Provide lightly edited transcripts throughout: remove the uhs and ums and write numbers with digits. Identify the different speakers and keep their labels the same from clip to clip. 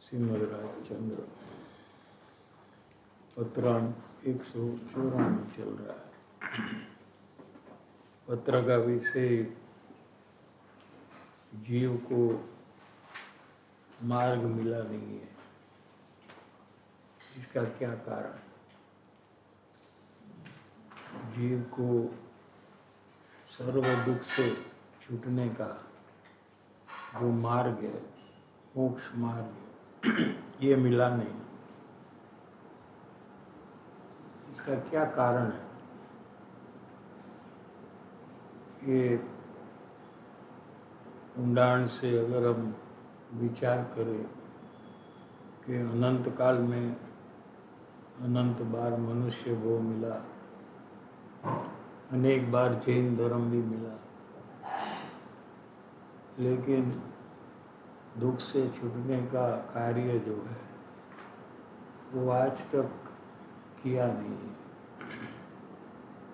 Speaker 1: श्रीमद राजचंद्र पत्रांक 194 चल रहा है। पत्र का विषय जीव को मार्ग मिला नहीं है, इसका क्या कारण। जीव को सर्व दुख से छूटने का जो मार्ग है, मोक्ष मार्ग, ये मिला नहीं। इसका क्या कारण है? ये ऊंडाण से अगर हम विचार करें कि अनंत काल में अनंत बार मनुष्य भोग मिला, अनेक बार जैन धर्म भी मिला, लेकिन दुख से छूटने का कार्य जो है वो आज तक किया नहीं है।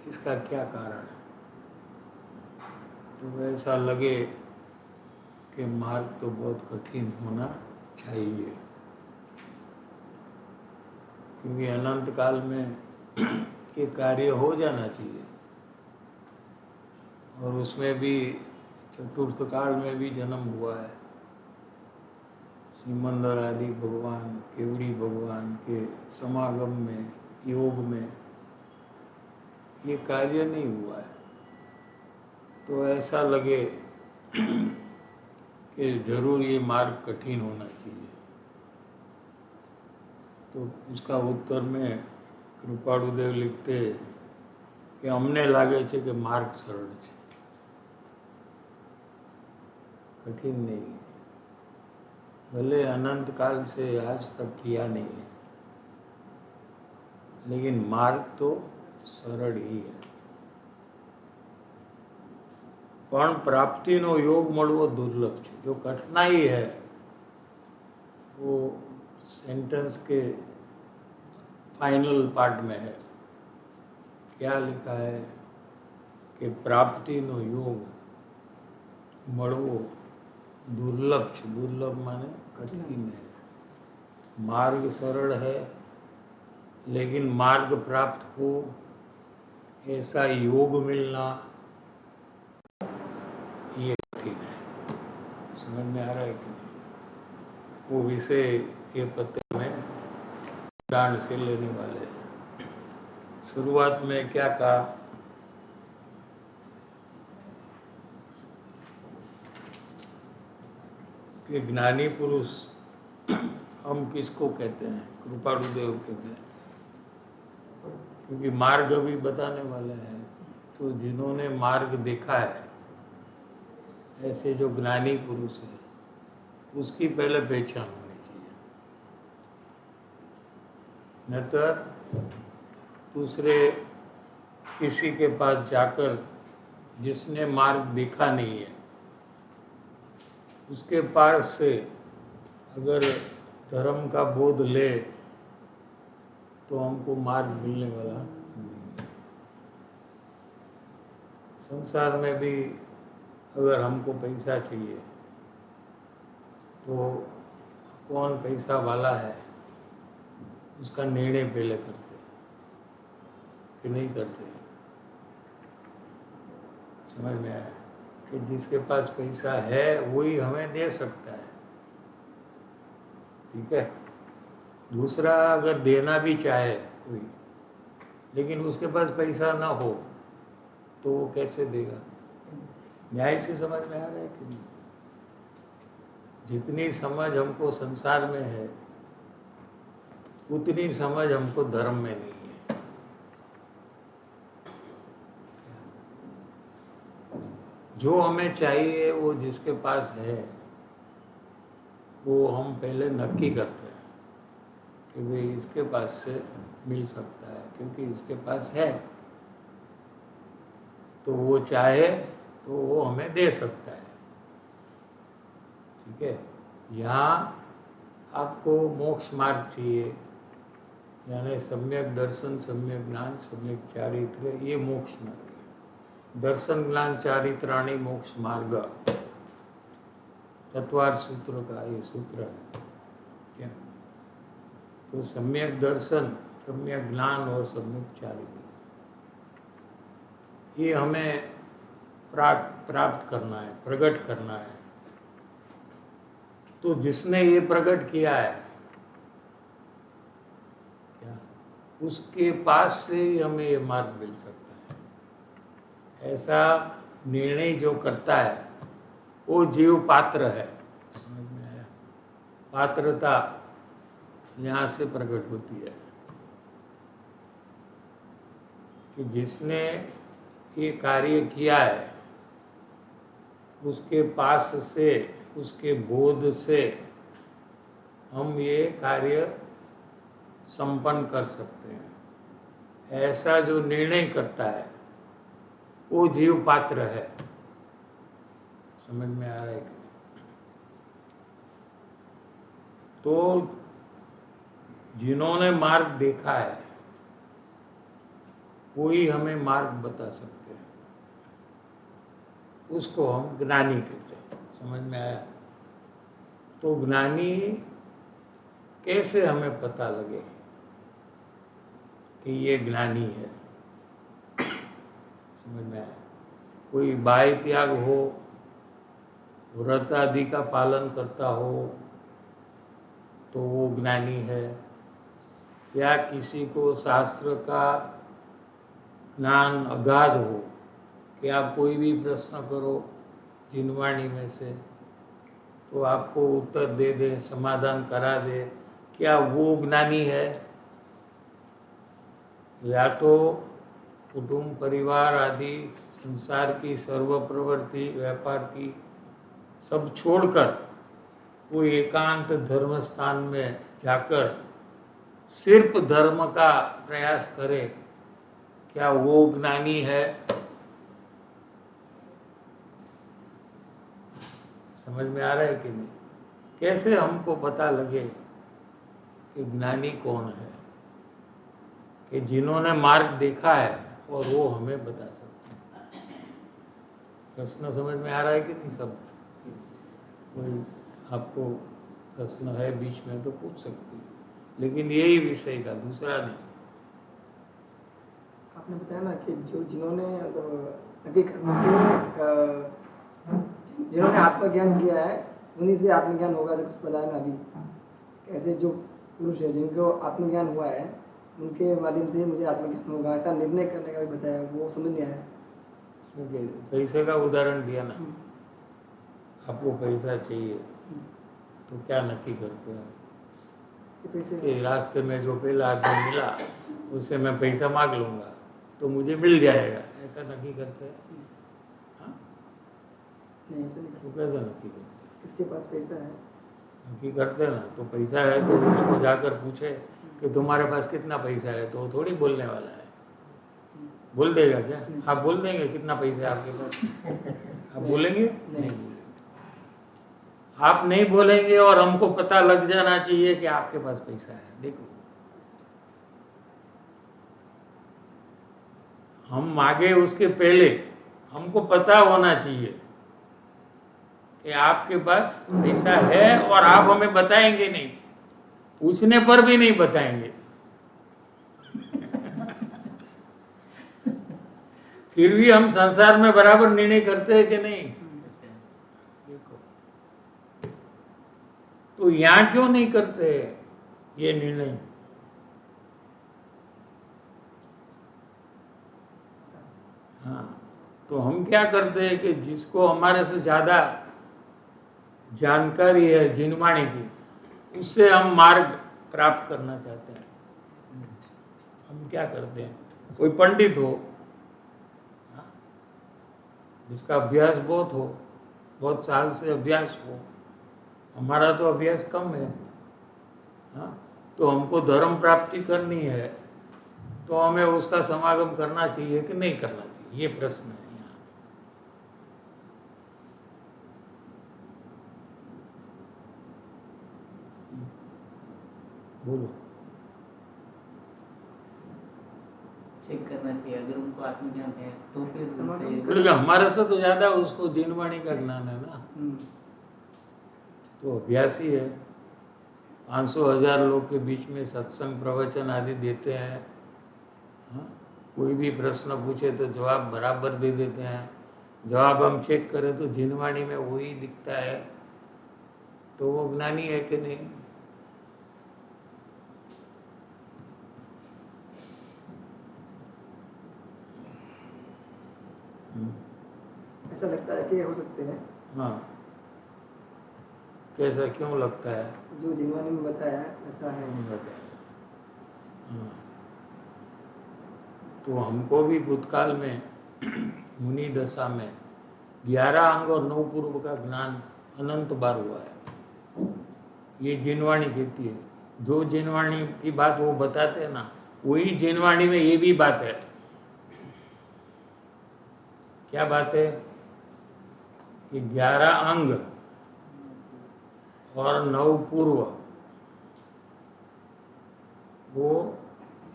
Speaker 1: इसका क्या कारण है? तो ऐसा लगे कि मार्ग तो बहुत कठिन होना चाहिए, क्योंकि अनंत काल में ये कार्य हो जाना चाहिए। और उसमें भी चतुर्थ काल में भी जन्म हुआ है। सिमंदर आदि भगवान, केवड़ी भगवान के समागम में, योग में ये कार्य नहीं हुआ है। तो ऐसा लगे कि जरूर ये मार्ग कठिन होना चाहिए। तो उसका उत्तर में कृपाणुदेव लिखते कि अमने लागे छे कि मार्ग सरल है, कठिन नहीं है। भले अनंत काल से आज तक किया नहीं है, लेकिन मार्ग तो सरल ही है। पण प्राप्तिनो योग मळवो दुर्लभ है। जो कठिनाई है वो सेंटेंस के फाइनल पार्ट में है। क्या लिखा है कि प्राप्तिनो योग मळवो दुर्लभ है। दुर्लभ माने कठिन है। मार्ग सरल है, लेकिन मार्ग प्राप्त हो ऐसा योग मिलना ये कठिन है। समझ में आ रहा है कि वो विषय ये पत्र में दान से लेने वाले हैं। शुरुआत में क्या कहा कि ज्ञानी पुरुष हम किसको कहते हैं? कृपाणुदेव कहते हैं, क्योंकि मार्ग भी बताने वाले हैं। तो जिन्होंने मार्ग देखा है, ऐसे जो ज्ञानी पुरुष है, उसकी पहले पहचान होनी चाहिए। न तो दूसरे किसी के पास जाकर जिसने मार्ग देखा नहीं है, उसके पास से अगर धर्म का बोध ले तो हमको मार्ग मिलने वाला नहीं। संसार में भी अगर हमको पैसा चाहिए तो कौन पैसा वाला है उसका निर्णय पहले करते कि नहीं करते। समझ में आया कि जिसके पास पैसा है वही हमें दे सकता है, ठीक है। दूसरा अगर देना भी चाहे कोई, लेकिन उसके पास पैसा ना हो तो वो कैसे देगा? न्याय से समझ में आ रहा है कि नहीं? जितनी समझ हमको संसार में है, उतनी समझ हमको धर्म में नहीं है। जो हमें चाहिए वो जिसके पास है वो हम पहले नक्की करते हैं कि भाई इसके पास से मिल सकता है, क्योंकि इसके पास है तो वो चाहे तो वो हमें दे सकता है, ठीक है। यहाँ आपको मोक्ष मार्ग चाहिए, यानी सम्यक दर्शन, सम्यक ज्ञान, सम्यक चारित्र, ये मोक्ष मार्ग है। दर्शन ज्ञान चारित्राणि मोक्ष मार्ग, तत्वार सूत्र का ये सूत्र है। क्या? तो सम्यक दर्शन, सम्यक ज्ञान और सम्यक चारित्र, ये हमें प्राप्त करना है, प्रकट करना है। तो जिसने ये प्रकट किया है क्या, उसके पास से ही हमें ये मार्ग मिल सकता है। ऐसा निर्णय जो करता है वो जीव पात्र है। समझ में आया? पात्रता यहाँ से प्रकट होती है कि जिसने ये कार्य किया है उसके पास से, उसके बोध से हम ये कार्य संपन्न कर सकते हैं। ऐसा जो निर्णय करता है वो जीव पात्र है। समझ में आ रहा है कि? तो जिन्होंने मार्ग देखा है वो ही हमें मार्ग बता सकते हैं। उसको हम ज्ञानी कहते हैं। समझ में आया? तो ज्ञानी कैसे हमें पता लगे कि ये ज्ञानी है? समझ में आया? कोई बाह्य त्याग हो, व्रत आदि का पालन करता हो तो वो ज्ञानी है, या किसी को शास्त्र का ज्ञान अगाध हो कि आप कोई भी प्रश्न करो जिनवाणी में से तो आपको उत्तर दे दे, समाधान करा दे, क्या वो ज्ञानी है? या तो कुटुंब परिवार आदि संसार की सर्व प्रवृत्ति व्यापार की सब छोड़कर वो एकांत धर्म स्थान में जाकर सिर्फ धर्म का प्रयास करे, क्या वो ज्ञानी है? समझ में आ रहा है कि नहीं? कैसे हमको पता लगे कि ज्ञानी कौन है? कि जिन्होंने मार्ग देखा है और वो हमें बता सकते हैं। प्रश्न समझ में आ रहा है कि नहीं? सब कोई आपको प्रश्न है बीच में तो पूछ सकते हैं, लेकिन यही विषय का, दूसरा नहीं।
Speaker 2: आपने बताया ना कि जो जिन्होंने जिन्होंने आत्मज्ञान किया है उन्हीं से आत्मज्ञान होगा, ऐसा कुछ बताया ना अभी। कैसे जो पुरुष है जिनको आत्मज्ञान हुआ है उनके माध्यम से मुझे आत्मज्ञान होगा, ऐसा निर्णय करने का भी बताया, वो समझ नहीं आया।
Speaker 1: पैसे का उदाहरण दिया ना। आपको पैसा चाहिए तो क्या नक्की करते हैं कि रास्ते में जो पहला आदमी मिला उससे मैं पैसा मांग लूंगा तो मुझे मिल जाएगा, ऐसा नक्की करते हैं? हाँ?
Speaker 2: नहीं, ऐसा नहीं।
Speaker 1: तो कैसा नक्की करते हैं?
Speaker 2: किसके पास पैसा है
Speaker 1: नक्की करते हैं ना, तो पैसा है तो उसको जाकर पूछे कि तुम्हारे पास कितना पैसा है, तो वो थोड़ी बोलने वाला है। बोल देगा क्या? आप बोल देंगे कितना पैसा है आपके पास? आप बोलेंगे? नहीं बोलेंगे। आप नहीं बोलेंगे और हमको पता लग जाना चाहिए कि आपके पास पैसा है। देखो, हम मांगे उसके पहले हमको पता होना चाहिए कि आपके पास पैसा है, और आप हमें बताएंगे नहीं, पूछने पर भी नहीं बताएंगे। फिर भी हम संसार में बराबर निर्णय करते हैं कि नहीं? देखो, तो यहां क्यों नहीं करते ये निर्णय? हाँ, तो हम क्या करते हैं कि जिसको हमारे से ज्यादा जानकारी है जिनवाणी की, उससे हम मार्ग प्राप्त करना चाहते हैं। हम क्या करते हैं, कोई पंडित हो जिसका अभ्यास बहुत हो, बहुत साल से अभ्यास हो, हमारा तो अभ्यास कम है, हाँ, तो हमको धर्म प्राप्ति करनी है तो हमें उसका समागम करना चाहिए कि नहीं करना चाहिए, ये प्रश्न है यहाँ। बोलो।
Speaker 3: चेक करना चाहिए, अगर उनको आत्मज्ञान है तो फिर
Speaker 1: उनसे हमारे से तो ज्यादा उसको जिनवाणी का ज्ञान है ना, तो अभ्यासी है, 500,000 लोग के बीच में सत्संग प्रवचन आदि देते हैं, हाँ? कोई भी प्रश्न पूछे तो जवाब बराबर दे देते हैं। जवाब हम चेक करें तो जिनवाणी में वही दिखता है, तो वो ज्ञानी है कि नहीं?
Speaker 2: ऐसा लगता है कि हो सकते हैं
Speaker 1: हाँ, कैसा क्यों लगता है?
Speaker 2: जो जिनवानी में बताया ऐसा है।
Speaker 1: हाँ। तो हमको भी भूतकाल में मुनि दशा में 11 अंग और 9 पूर्व का ज्ञान अनंत बार हुआ है। ये जिनवाणी कहती है। जो जिनवाणी की बात वो बताते हैं ना, वही जिनवाणी में ये भी बात है। क्या बात है? कि 11 अंग और 9 पूर्व वो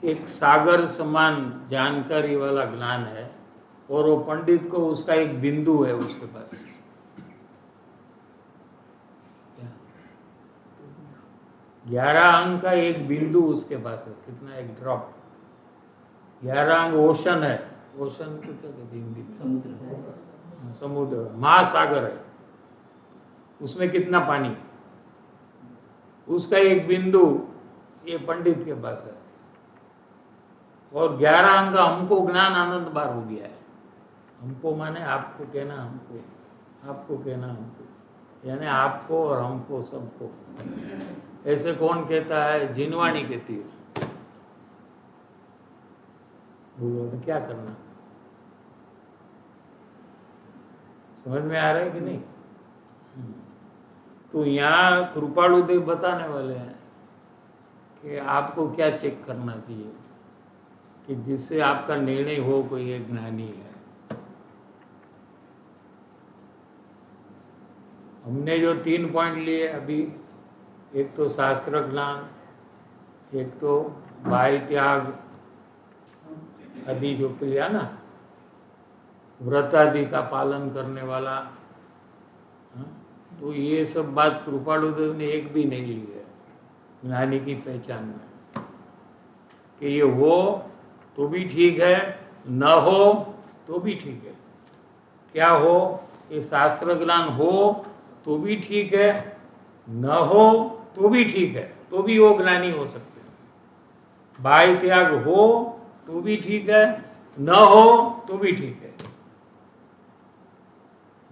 Speaker 1: एक सागर समान जानकारी वाला ज्ञान है, और वो पंडित को उसका एक बिंदु है उसके पास। 11 अंग का एक बिंदु उसके पास है। कितना? एक ड्रॉप। 11 अंग ओशन है। ओशन को क्या कहते हैं हिंदी में?
Speaker 3: समुद्र।
Speaker 1: समुद्र, महासागर है। उसमें कितना पानी? उसका एक बिंदु ये पंडित के पास है। और 11 अंग का हमको ज्ञान आनंद बार हो गया है। हमको माने आपको कहना, हमको, आपको कहना हमको, यानी आपको और हमको, सबको। ऐसे कौन कहता है? जिनवाणी कहती है। बोलो तो क्या करना? समझ में आ रहा है कि नहीं? तो यहाँ कृपालु देव बताने वाले हैं कि आपको क्या चेक करना चाहिए कि जिससे आपका निर्णय हो कोई एक ज्ञानी है। हमने जो 3 पॉइंट लिए अभी, एक तो शास्त्र ज्ञान, एक तो बाह्य त्याग आदि जो किया ना, व्रत आदि का पालन करने वाला, हाँ? तो ये सब बात कृपालु देव ने एक भी नहीं ली है ज्ञानी की पहचान में, कि ये हो तो भी ठीक है, न हो तो भी ठीक है। क्या हो? ये शास्त्र ज्ञान हो तो भी ठीक है, न हो तो भी ठीक है, तो भी वो ज्ञानी हो सकते हैं। बाह्य त्याग हो तो भी ठीक है, न हो तो भी ठीक है।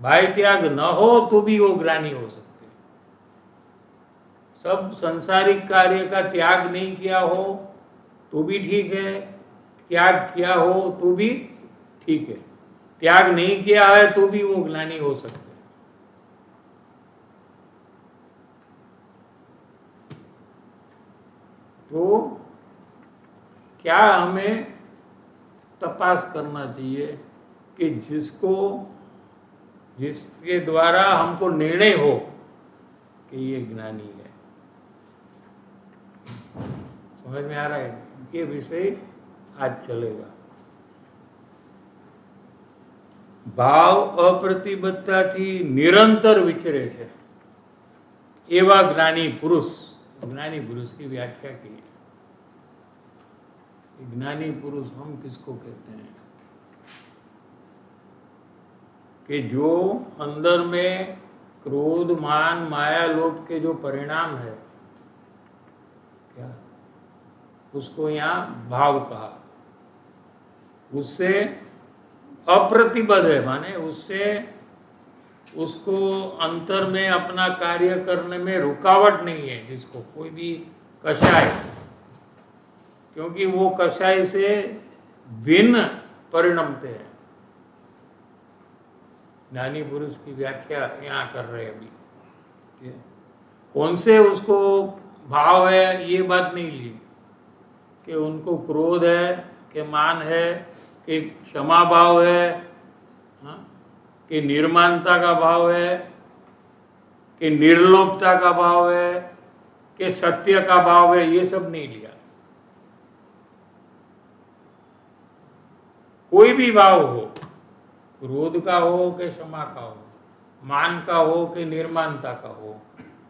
Speaker 1: बाह्य त्याग न हो तो भी वो ज्ञानी हो सकते हैं। सब संसारिक कार्य का त्याग नहीं किया हो तो भी ठीक है, त्याग किया हो तो भी ठीक है, त्याग नहीं किया है तो भी वो ज्ञानी हो सकते हैं। तो क्या हमें तपास करना चाहिए कि जिसके द्वारा हमको निर्णय हो कि ये ज्ञानी है। समझ में आ रहा है? ये विषय आज चलेगा। भाव अप्रतिबद्धता थी निरंतर विचरे છે એવા જ્ઞાની પુરુષ की व्याख्या की है। ज्ञानी पुरुष हम किसको कहते हैं? कि जो अंदर में क्रोध, मान, माया, लोभ के जो परिणाम है, क्या उसको यहाँ भाव कहा। उससे अप्रतिबद्ध है, माने उससे उसको अंतर में अपना कार्य करने में रुकावट नहीं है, जिसको कोई भी कषाय, क्योंकि वो कषाय से भिन्न परिणमते हैं। ज्ञानी पुरुष की व्याख्या यहाँ कर रहे अभी। कौन से उसको भाव है ये बात नहीं ली कि उनको क्रोध है, कि मान है, कि क्षमा भाव है, हाँ? कि निर्मानता का भाव है, कि निर्लोभता का भाव है, कि सत्य का भाव है, ये सब नहीं लिया। कोई भी भाव हो, क्रोध का हो कि क्षमा का हो, मान का हो कि निर्मानता का हो,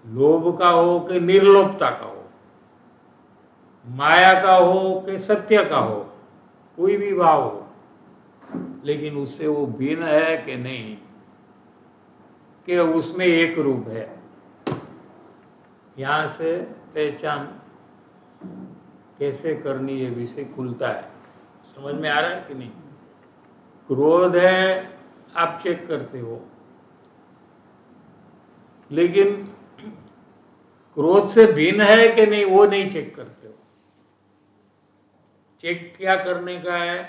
Speaker 1: लोभ का हो कि निर्लोभता का हो, माया का हो कि सत्य का हो, कोई भी भाव हो, लेकिन उससे वो भिन्न है कि नहीं, कि उसमें एक रूप है। यहां से पहचान कैसे करनी है विषय खुलता है। समझ में आ रहा है कि नहीं? क्रोध है, आप चेक करते हो, लेकिन क्रोध से भिन्न है कि नहीं वो नहीं चेक करते हो। चेक क्या करने का है?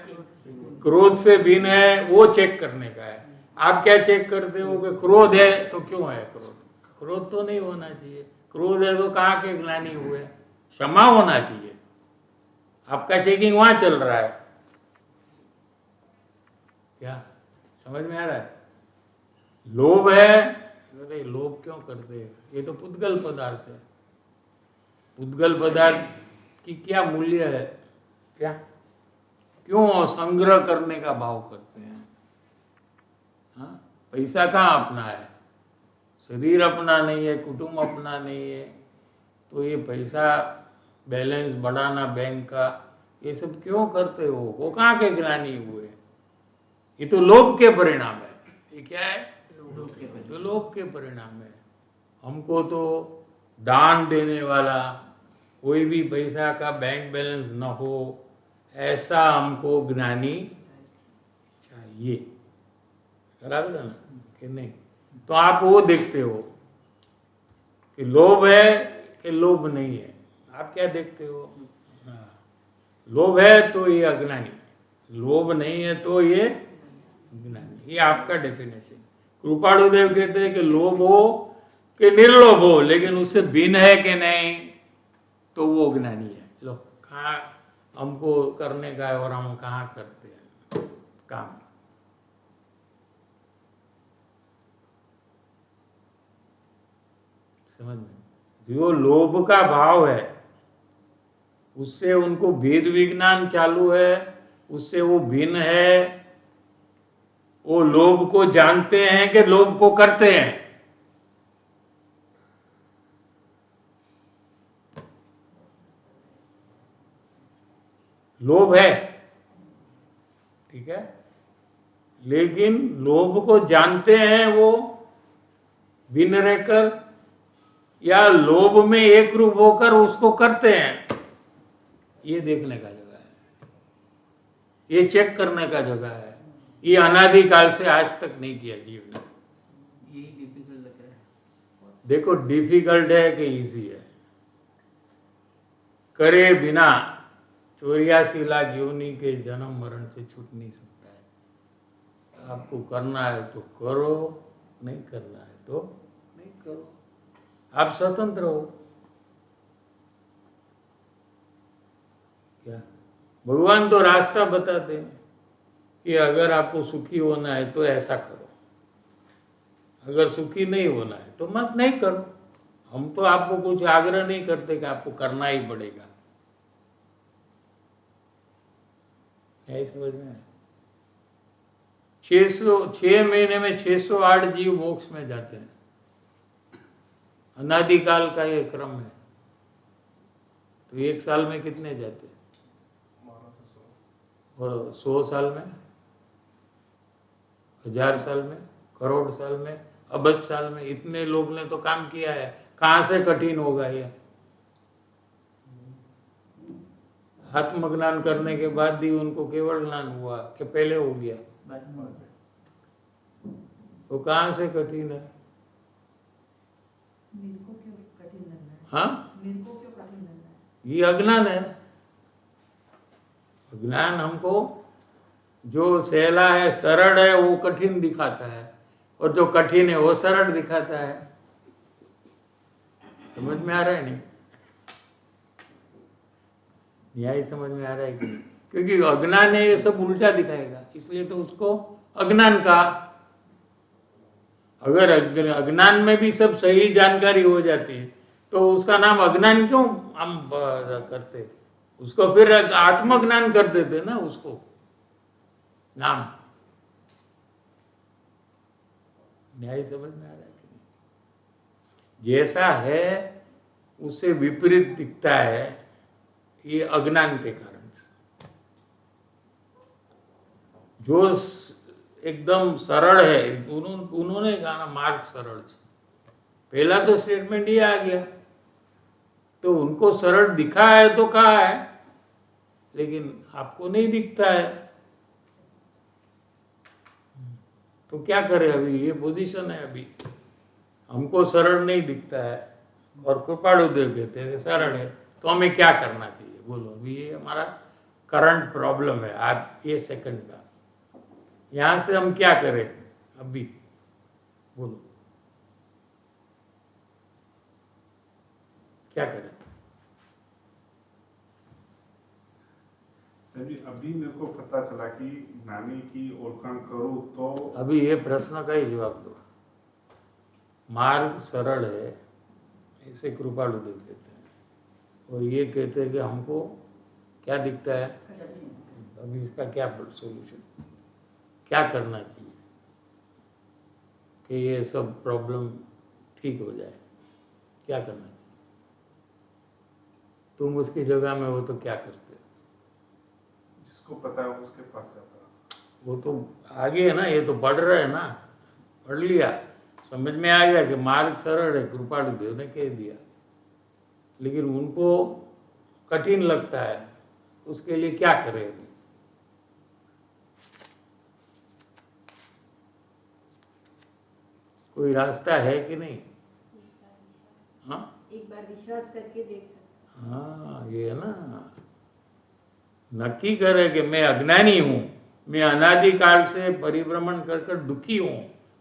Speaker 1: क्रोध से भिन्न है वो चेक करने का है। आप क्या चेक करते हो कि क्रोध है तो क्यों है क्रोध? क्रोध तो नहीं होना चाहिए। क्रोध है तो कहाँ के ज्ञानी हुए? क्षमा होना चाहिए। आपका चेकिंग वहां चल रहा है। क्या समझ में आ रहा है? लोभ है, अरे लोभ क्यों करते हैं? ये तो पुद्गल पदार्थ है। पुद्गल पदार्थ की क्या मूल्य है? क्या क्यों संग्रह करने का भाव करते हैं? हाँ, पैसा कहाँ अपना है? शरीर अपना नहीं है, कुटुंब अपना नहीं है, तो ये पैसा बैलेंस बढ़ाना बैंक का, ये सब क्यों करते हो? वो कहाँ के ज्ञानी हुए? ये तो लोभ के परिणाम है। ये क्या है? तो लोभ के परिणाम है। हमको तो दान देने वाला, कोई भी पैसा का बैंक बैलेंस न हो, ऐसा हमको ज्ञानी चाहिए। बराबर है ना कि नहीं? तो आप वो देखते हो कि लोभ है कि लोभ नहीं है। आप क्या देखते हो? हाँ, लोभ है तो ये अज्ञानी, लोभ नहीं है तो ये ज्ञानी। ये आपका डेफिनेशन। कृपाणुदेव कहते हैं कि लोभ हो कि निर्लोभ हो, लेकिन उससे भिन्न है कि नहीं, तो वो ज्ञानी है। लो, कहाँ हमको करने का है और हम कहाँ करते हैं काम। समझ में? जो लोभ का भाव है उससे उनको भेद विज्ञान चालू है, उससे वो भिन्न है। वो लोभ को जानते हैं कि लोभ को करते हैं? लोभ है, ठीक है, लेकिन लोभ को जानते हैं वो भिन्न रहकर, या लोभ में एक रूप होकर उसको करते हैं? ये देखने का जगह है, ये चेक करने का जगह है। ये अनादिकाल से आज तक नहीं किया जीव ने।
Speaker 3: यही डिफिकल्ट लग रहा है।
Speaker 1: देखो, डिफिकल्ट है कि इजी है? करे बिना 84 लाख योनि के जन्म मरण से छूट नहीं सकता है। आपको करना है तो करो, नहीं करना है तो नहीं करो। आप स्वतंत्र हो। क्या भगवान तो रास्ता बताते हैं कि अगर आपको सुखी होना है तो ऐसा करो, अगर सुखी नहीं होना है तो मत नहीं करो। हम तो आपको कुछ आग्रह नहीं करते कि आपको करना ही पड़ेगा। यही समझ में है? 6 महीने में 608 जीव मोक्ष में जाते हैं। अनादिकाल का ये क्रम है। तो 1 साल में कितने जाते हैं? और 100 साल में, 1000 साल में, करोड़ साल में, अबज साल में, इतने लोग ने तो काम किया है। कहां से कठिन होगा ये? आत्मज्ञान करने के बाद भी उनको केवल ज्ञान हुआ कि पहले हो गया? तो कहां से कठिन है?
Speaker 4: मेरे को क्यों कठिन लग रहा है?
Speaker 1: हाँ,
Speaker 4: मेरे को क्यों कठिन लग रहा है?
Speaker 1: ये अज्ञान है। अज्ञान हमको जो सहला है, सरल है, वो कठिन दिखाता है, और जो कठिन है वो सरल दिखाता है। समझ में आ रहा है नहीं? न्याय समझ में आ रहा है कि नहीं? क्योंकि अज्ञान है, ये सब उल्टा दिखाएगा, इसलिए तो उसको अज्ञान कहा। अगर अज्ञान में भी सब सही जानकारी हो जाती है तो उसका नाम अज्ञान क्यों हम करते? उसको फिर आत्मज्ञान कर देते ना उसको नाम। न्याय समझ में आ रहा है कि नहीं? जैसा है उससे विपरीत दिखता है, ये अज्ञान के कारण से। जो एकदम सरल है, उन्होंने कहा ना मार्ग सरल है, पहला तो स्टेटमेंट ये आ गया। तो उनको सरल दिखा है तो कहा है, लेकिन आपको नहीं दिखता है, तो क्या करें? अभी ये पोजीशन है, अभी हमको सरल नहीं दिखता है और कृपाणु देव कहते हैं सरल है, तो हमें क्या करना चाहिए? बोलो, अभी ये हमारा करंट प्रॉब्लम है आज ये सेकंड का। यहां से हम क्या करें अभी? बोलो, क्या करें?
Speaker 5: सभी अभी मेरे को पता चला कि ज्ञानी की ओळखाण करूं तो
Speaker 1: अभी ये प्रश्न का ही जवाब दो। मार्ग सरल है ऐसे कृपाणु देव कहते हैं, और ये कहते हैं कि हमको क्या दिखता है? अभी इसका क्या सॉल्यूशन, क्या करना चाहिए कि ये सब प्रॉब्लम ठीक हो जाए? क्या करना चाहिए? तुम उसकी जगह में हो तो क्या करते?
Speaker 5: जिसको पता है उसके पास जाता।
Speaker 1: वो तो आगे है ना, ये तो पढ़ रहे हैं ना, पढ़ लिया, समझ में आ गया कि मार्ग सरल है, कृपाणु देव ने कह दिया, लेकिन उनको कठिन लगता है, उसके लिए क्या करें? कोई रास्ता है कि नहीं? हाँ,
Speaker 4: एक बार विश्वास करके देख सकते हैं।
Speaker 1: हाँ, ये है ना, नक्की करे कि मैं अज्ञानी हूं, मैं अनादिकाल से परिभ्रमण कर कर दुखी हूं,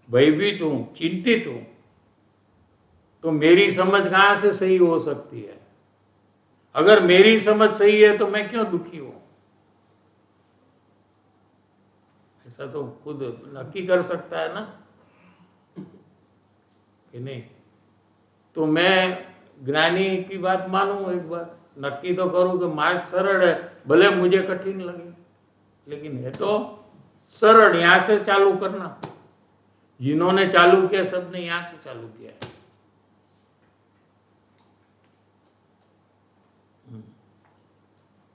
Speaker 1: भयभीत हूं, चिंतित हूं, तो मेरी समझ कहां से सही हो सकती है? अगर मेरी समझ सही है तो मैं क्यों दुखी हूं? ऐसा तो खुद नक्की कर सकता है ना कि नहीं? तो मैं ज्ञानी की बात मानूं, एक बार नक्की तो करूं कि मार्ग सरल है, भले मुझे कठिन लगे, लेकिन है तो सरल। यहां से चालू करना, जिन्होंने चालू किया सबने यहां से चालू किया है।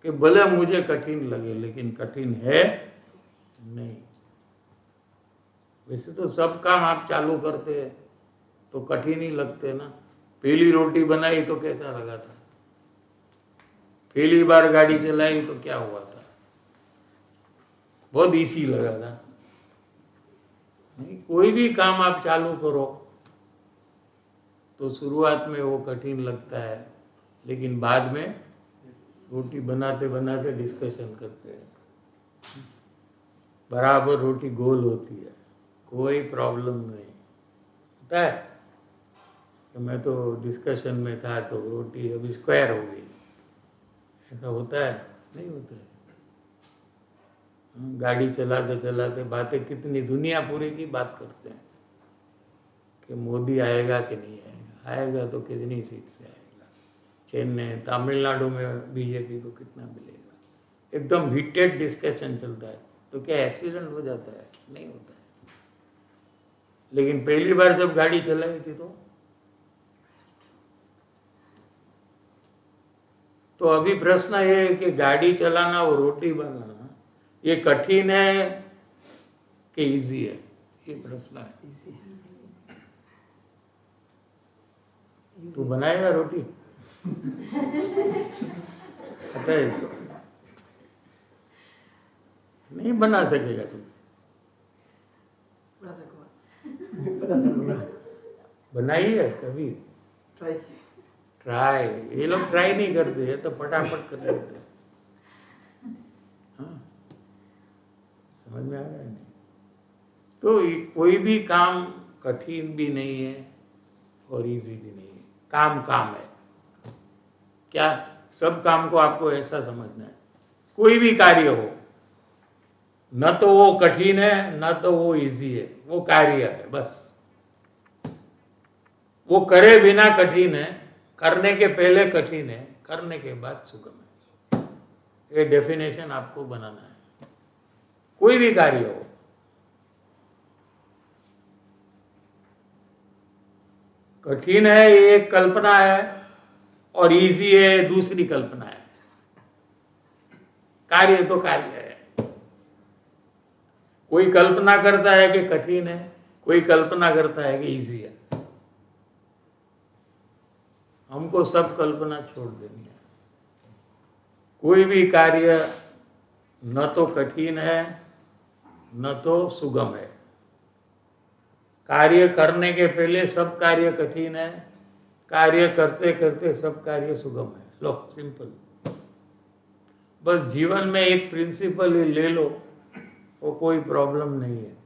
Speaker 1: कि भले मुझे कठिन लगे, लेकिन कठिन है नहीं। वैसे तो सब काम आप चालू करते हैं तो कठिन ही लगते ना। पहली रोटी बनाई तो कैसा लगा था? पहली बार गाड़ी चलाई तो क्या हुआ था? बहुत इजी लगा था। नहीं, कोई भी काम आप चालू करो तो शुरुआत में वो कठिन लगता है, लेकिन बाद में रोटी बनाते बनाते डिस्कशन करते हैं, बराबर रोटी गोल होती है, कोई प्रॉब्लम नहीं होता है। कि मैं तो डिस्कशन में था तो रोटी अभी स्क्वायर हो गई, ऐसा होता है? नहीं होता है। गाड़ी चलाते चलाते बातें कितनी दुनिया पूरी की बात करते हैं कि मोदी आएगा कि नहीं आएगा, आएगा तो कितनी सीट से आएगा, चेन्नई तमिलनाडु में बीजेपी को कितना मिलेगा, एकदम हीटेड डिस्कशन चलता है। तो क्या एक्सीडेंट हो जाता है? नहीं होता है। लेकिन पहली बार जब गाड़ी चलाई थी तो अभी प्रश्न ये है कि गाड़ी चलाना और रोटी बनाना ये कठिन है कि इजी है? ये प्रश्न है। तू बनाएगा रोटी? आता है इसको? नहीं बना सकेगा तू।
Speaker 2: बता सकूंगा।
Speaker 1: बनाई है कभी?
Speaker 2: ट्राई।
Speaker 1: ट्राई, ये लोग ट्राई नहीं करते, ये तो फटाफट कर लेते हैं। हाँ, समझ में आ रहा है? नहीं तो कोई भी काम कठिन भी नहीं है और इजी भी नहीं है। काम काम है। क्या सब काम को आपको ऐसा समझना है? कोई भी कार्य हो, न तो वो कठिन है न तो वो इजी है, वो कार्य है बस। वो करे बिना कठिन है, करने के पहले कठिन है, करने के बाद सुगम है। ये डेफिनेशन आपको बनाना है। कोई भी कार्य हो, कठिन है ये एक कल्पना है और इजी है दूसरी कल्पना है। कार्य तो कार्य है। कोई कल्पना करता है कि कठिन है, कोई कल्पना करता है कि इजी है। हमको सब कल्पना छोड़ देनी है। कोई भी कार्य न तो कठिन है न तो सुगम है। कार्य करने के पहले सब कार्य कठिन है, कार्य करते करते सब कार्य सुगम है। लो सिंपल। बस जीवन में एक प्रिंसिपल ही ले लो, वो कोई प्रॉब्लम नहीं है।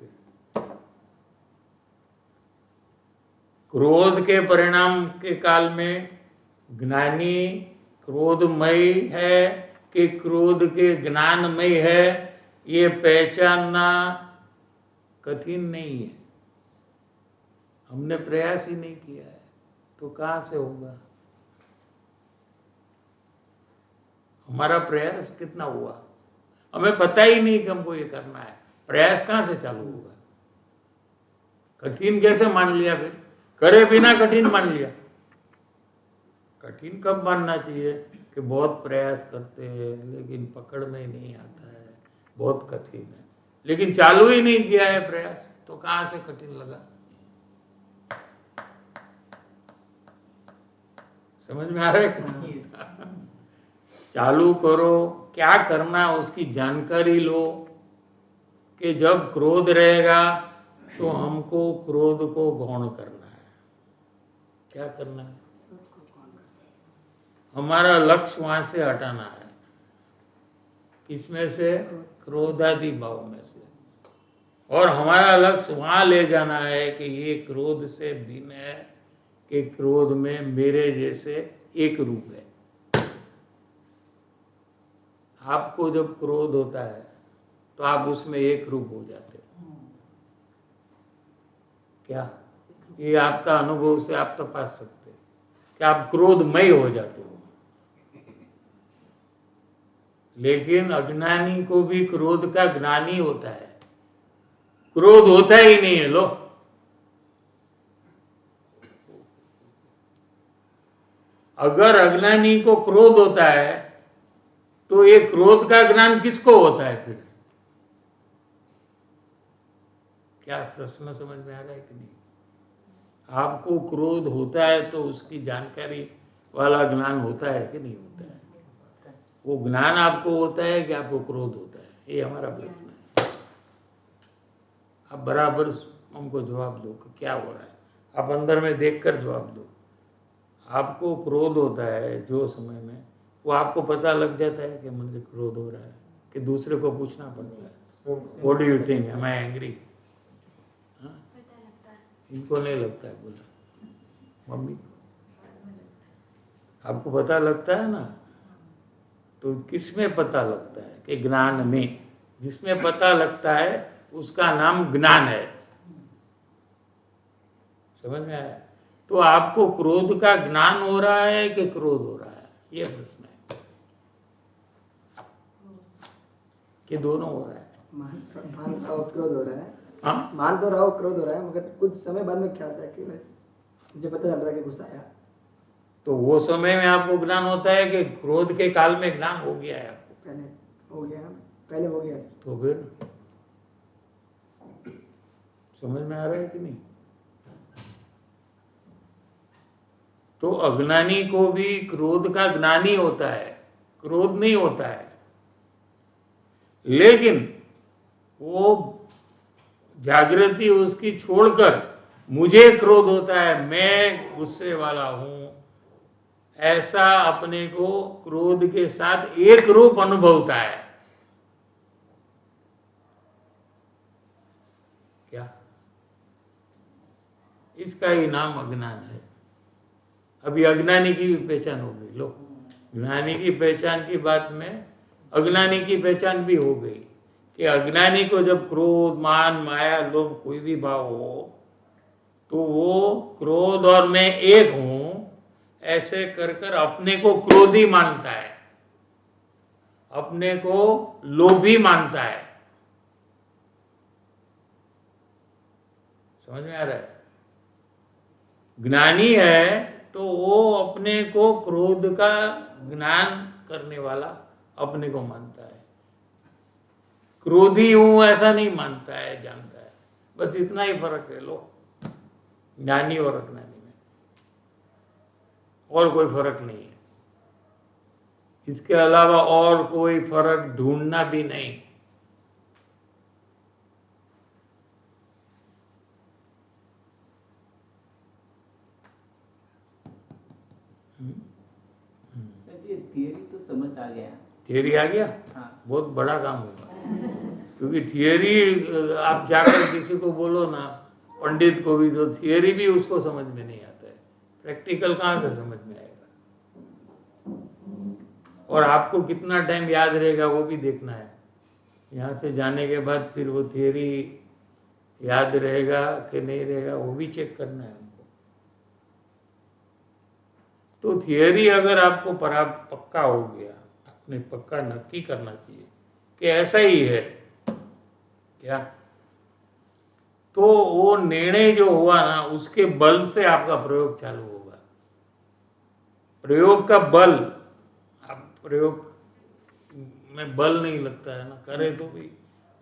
Speaker 1: क्रोध के परिणाम के काल में ज्ञानी क्रोधमय है कि क्रोध के ज्ञानमय है, ये पहचानना कठिन नहीं है। हमने प्रयास ही नहीं किया है तो कहां से होगा? हमारा प्रयास कितना हुआ? हमें पता ही नहीं कि हमको ये करना है, प्रयास कहां से चालू होगा? कठिन कैसे मान लिया? फिर करे बिना कठिन मान लिया। कठिन कब मानना चाहिए कि बहुत प्रयास करते हैं लेकिन पकड़ में नहीं आता है, बहुत कठिन है, लेकिन चालू ही नहीं किया है प्रयास, तो कहां से कठिन लगा? समझ में आ रहा है? चालू करो, क्या करना उसकी जानकारी लो कि जब क्रोध रहेगा तो हमको क्रोध को गौण करना है। क्या करना है? हमारा लक्ष्य वहां से हटाना है। किसमें से? क्रोधादि भाव में से। और हमारा लक्ष्य वहां ले जाना है कि ये क्रोध से भिन्न है, कि क्रोध में मेरे जैसे एक रूप है। आपको जब क्रोध होता है तो आप उसमें एक रूप हो जाते हो। क्या ये आपका अनुभव से आप तपास सकते हैं कि आप क्रोधमय हो जाते हो। लेकिन अज्ञानी को भी क्रोध का ज्ञानी होता है, क्रोध होता ही नहीं है। लो, अगर अज्ञानी को क्रोध होता है तो ये क्रोध का ज्ञान किसको होता है फिर? क्या प्रश्न समझ में आ रहा है कि नहीं? आपको क्रोध होता है तो उसकी जानकारी वाला ज्ञान होता है कि नहीं होता है? वो ज्ञान आपको होता है कि आपको क्रोध होता है? ये हमारा प्रश्न है। आप बराबर हमको जवाब दो कि क्या हो रहा है। आप अंदर में देखकर जवाब दो। आपको क्रोध होता है जो समय में, वो आपको पता लग जाता है कि मुझे क्रोध हो रहा है, कि दूसरे को पूछना पड़ता है what do you think, am I angry? इनको नहीं लगता है। बोला मम्मी आपको पता लगता है ना? तो किसमें पता लगता है? कि ज्ञान में। जिसमें पता लगता है उसका नाम ज्ञान है। समझ में आया? तो आपको क्रोध का ज्ञान हो रहा है कि क्रोध हो रहा है? ये प्रश्न है कि दोनों हो रहा है।
Speaker 2: मान रहा हो क्रोध हो रहा है,
Speaker 1: हाँ,
Speaker 2: मान तो रहा हो क्रोध हो रहा है, मगर कुछ समय बाद में क्या होता है कि मुझे पता चल रहा है कि गुस्सा आया।
Speaker 1: तो वो समय में आपको ज्ञान होता है कि क्रोध के काल में ज्ञान हो गया है आपको?
Speaker 2: पहले हो गया, पहले हो गया।
Speaker 1: तो फिर समझ में आ रहा है कि नहीं? तो अज्ञानी को भी क्रोध का ज्ञानी होता है, क्रोध नहीं होता है। लेकिन वो जागृति उसकी छोड़कर मुझे क्रोध होता है, मैं गुस्से वाला हूं, ऐसा अपने को क्रोध के साथ एक रूप अनुभवता है। क्या? इसका ही नाम अज्ञान है। अभी अज्ञानी की भी पहचान हो गई। लो, ज्ञानी की पहचान की बात में अज्ञानी की पहचान भी हो गई कि अज्ञानी को जब क्रोध, मान, माया, लोभ कोई भी भाव हो तो वो क्रोध और मैं एक हूं ऐसे कर कर अपने को क्रोधी मानता है, अपने को लोभी मानता है। समझ में आ रहा है? ज्ञानी है तो वो अपने को क्रोध का ज्ञान करने वाला अपने को मानता है, क्रोधी हूं ऐसा नहीं मानता है, जानता है। बस इतना ही फर्क है लो, ज्ञानी और अज्ञानी में, और कोई फर्क नहीं है। इसके अलावा और कोई फर्क ढूंढना भी नहीं।
Speaker 3: सर ये थियरी तो समझ आ गया।
Speaker 1: थियरी आ गया,
Speaker 3: हाँ।
Speaker 1: बहुत बड़ा काम होगा, क्योंकि थियरी आप जाकर किसी को बोलो ना, पंडित को भी, तो थियरी भी उसको समझ में नहीं आता है, प्रैक्टिकल कहाँ से समझ में आएगा। और आपको कितना टाइम याद रहेगा वो भी देखना है। यहाँ से जाने के बाद फिर वो थियरी याद रहेगा कि नहीं रहेगा वो भी चेक करना है हमको। तो थियरी अगर आपको पक्का हो गया, आपने पक्का नक्की करना चाहिए कि ऐसा ही है क्या, तो वो निर्णय जो हुआ ना, उसके बल से आपका प्रयोग चालू होगा। प्रयोग का बल, आप प्रयोग में बल नहीं लगता है ना, करे तो भी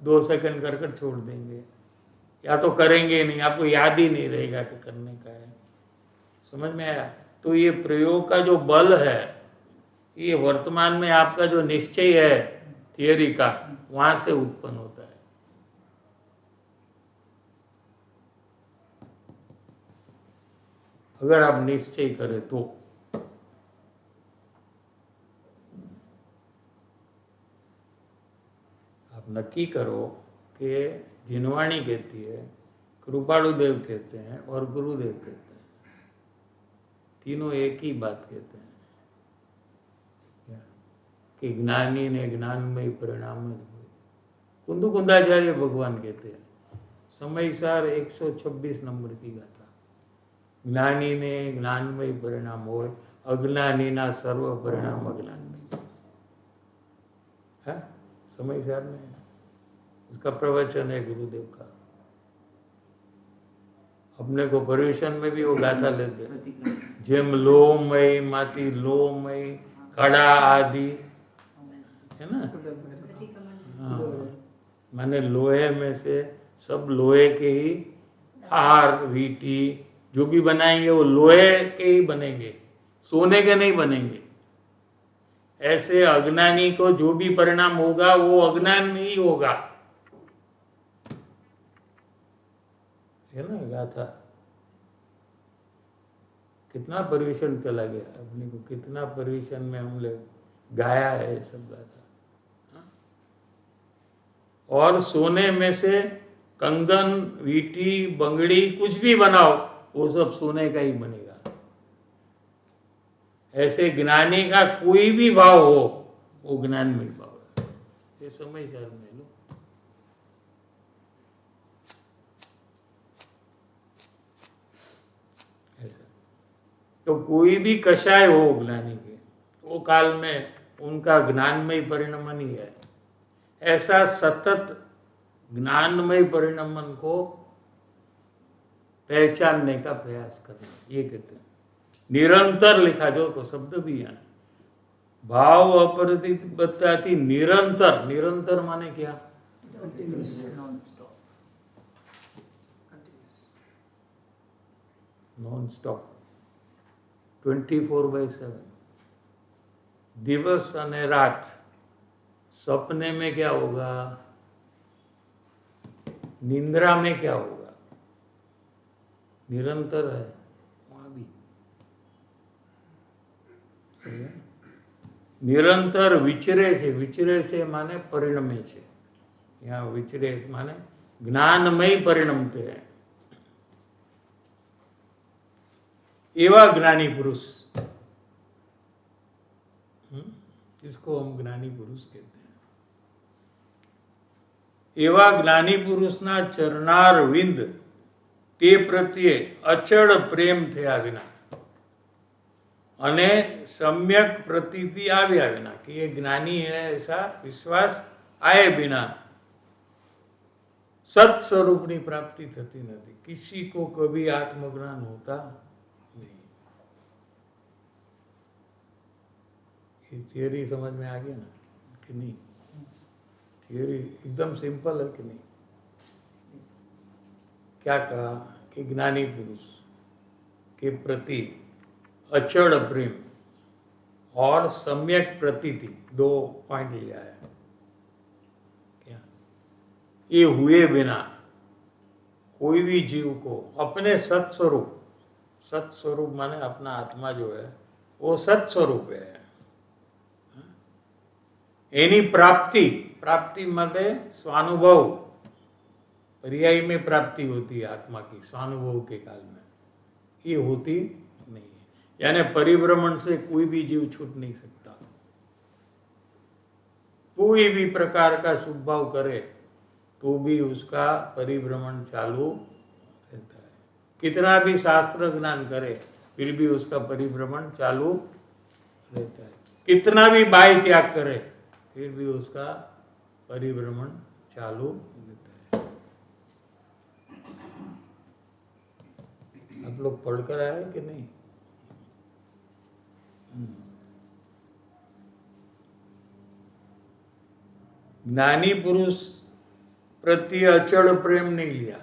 Speaker 1: 2 सेकंड कर कर छोड़ देंगे, या तो करेंगे नहीं, आपको याद ही नहीं रहेगा कि करने का है। समझ में आया? तो ये प्रयोग का जो बल है, ये वर्तमान में आपका जो निश्चय है थियरी का, वहां से उत्पन्न होता है। अगर आप निश्चय करें तो आप नक्की करो कि जिनवाणी कहती है, कृपालुदेव कहते हैं और गुरुदेव कहते हैं, तीनों एक ही बात कहते हैं कि ज्ञानी ने ज्ञानमय परिणाम हुए। कुंदुकुंदाचार्य भगवान कहते हैं, समयसार 126 नंबर की गाथा, ज्ञानी ने ज्ञानमय परिणाम हो, अज्ञानी ना सर्व परिणाम अज्ञानमय है। समयसार में उसका प्रवचन है गुरुदेव का। अपने को पर्यूषण में भी वो गाथा लेते हैं, जेम लोमय माती लोमय कड़ा आदि है ना। हाँ, माने लोहे में से सब लोहे के ही हार वीटी जो भी बनाएंगे वो लोहे के ही बनेंगे, सोने के नहीं बनेंगे। ऐसे अज्ञानी को जो भी परिणाम होगा वो अज्ञान में ही होगा, है ना गाथा। कितना पर्यूषण चला गया अपने को, कितना पर्यूषण में हम लोग गाया है ये सब गाथा। और सोने में से कंगन वीटी बंगड़ी कुछ भी बनाओ वो सब सोने का ही बनेगा। ऐसे ज्ञानी का कोई भी भाव हो वो ज्ञान में भाव है। ये समय सार में लो। ऐसा तो कोई भी कषाय हो ज्ञानी के, वो काल में उनका ज्ञानमय परिणमन ही है। ऐसा सतत ज्ञानमय परिणमन को पहचानने का प्रयास करना, ये कहते हैं। निरंतर लिखा जो तो शब्द भी है, भाव अपरिबद्धता निरंतर। निरंतर माने क्या?
Speaker 3: Non stop.
Speaker 1: नॉन स्टॉप 24/7 दिवस અને रात। सपने में क्या होगा, निंद्रा में क्या होगा, निरंतर है वहां भी। निरंतर विचरे छे, विचरे छे माने परिणमे छे। यहाँ विचरे माने ज्ञानमय परिणमते है। एवा ज्ञानी पुरुष, इसको हम ज्ञानी पुरुष कहते हैं। एवा ज्ञानी पुरुषना चरणारविंद ते प्रत्ये अचल प्रेम थया विना अने सम्यक प्रतीति आव्या विना, कि ये ज्ञानी है ऐसा विश्वास आए बिना सत्स्वरूप की प्राप्ति थती नहीं। किसी को कभी आत्मज्ञान होता थियोरी समझ में आ गया ना कि नहीं? थियोरी एकदम सिंपल है कि नहीं? क्या कहा कि ज्ञानी पुरुष के प्रति अचड़ प्रेम और सम्यक प्रतीति, 2 पॉइंट लिया है। क्या ये हुए बिना कोई भी जीव को अपने सत्स्वरूप माने अपना आत्मा जो है वो सत्स्वरूप है। एनी प्राप्ति माने स्वानुभव, पर्यायी में प्राप्ति होती है आत्मा की स्वानुभव के काल में, ये होती नहीं है। यानी परिभ्रमण से कोई भी जीव छूट नहीं सकता। कोई भी प्रकार का शुभ भाव करे तो भी उसका परिभ्रमण चालू रहता है। कितना भी शास्त्र ज्ञान करे फिर भी उसका परिभ्रमण चालू रहता है। कितना भी बाह्य त्याग करे फिर भी उसका परिभ्रमण चालू रहता है। आप लोग पढ़कर आए कि नहीं? ज्ञानी पुरुष प्रति अचड़ प्रेम नहीं लिया,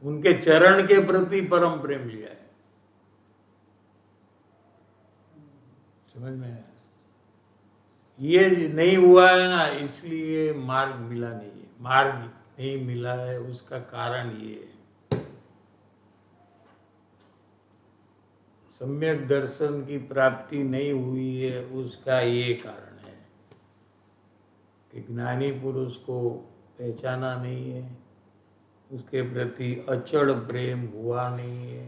Speaker 1: उनके चरण के प्रति परम प्रेम लिया है। समझ में आया? ये नहीं हुआ है ना, इसलिए मार्ग मिला नहीं है। मार्ग नहीं मिला है उसका कारण ये है, सम्यक दर्शन की प्राप्ति नहीं हुई है उसका ये कारण है कि ज्ञानी पुरुष को पहचाना नहीं है, उसके प्रति अचड़ प्रेम हुआ नहीं है।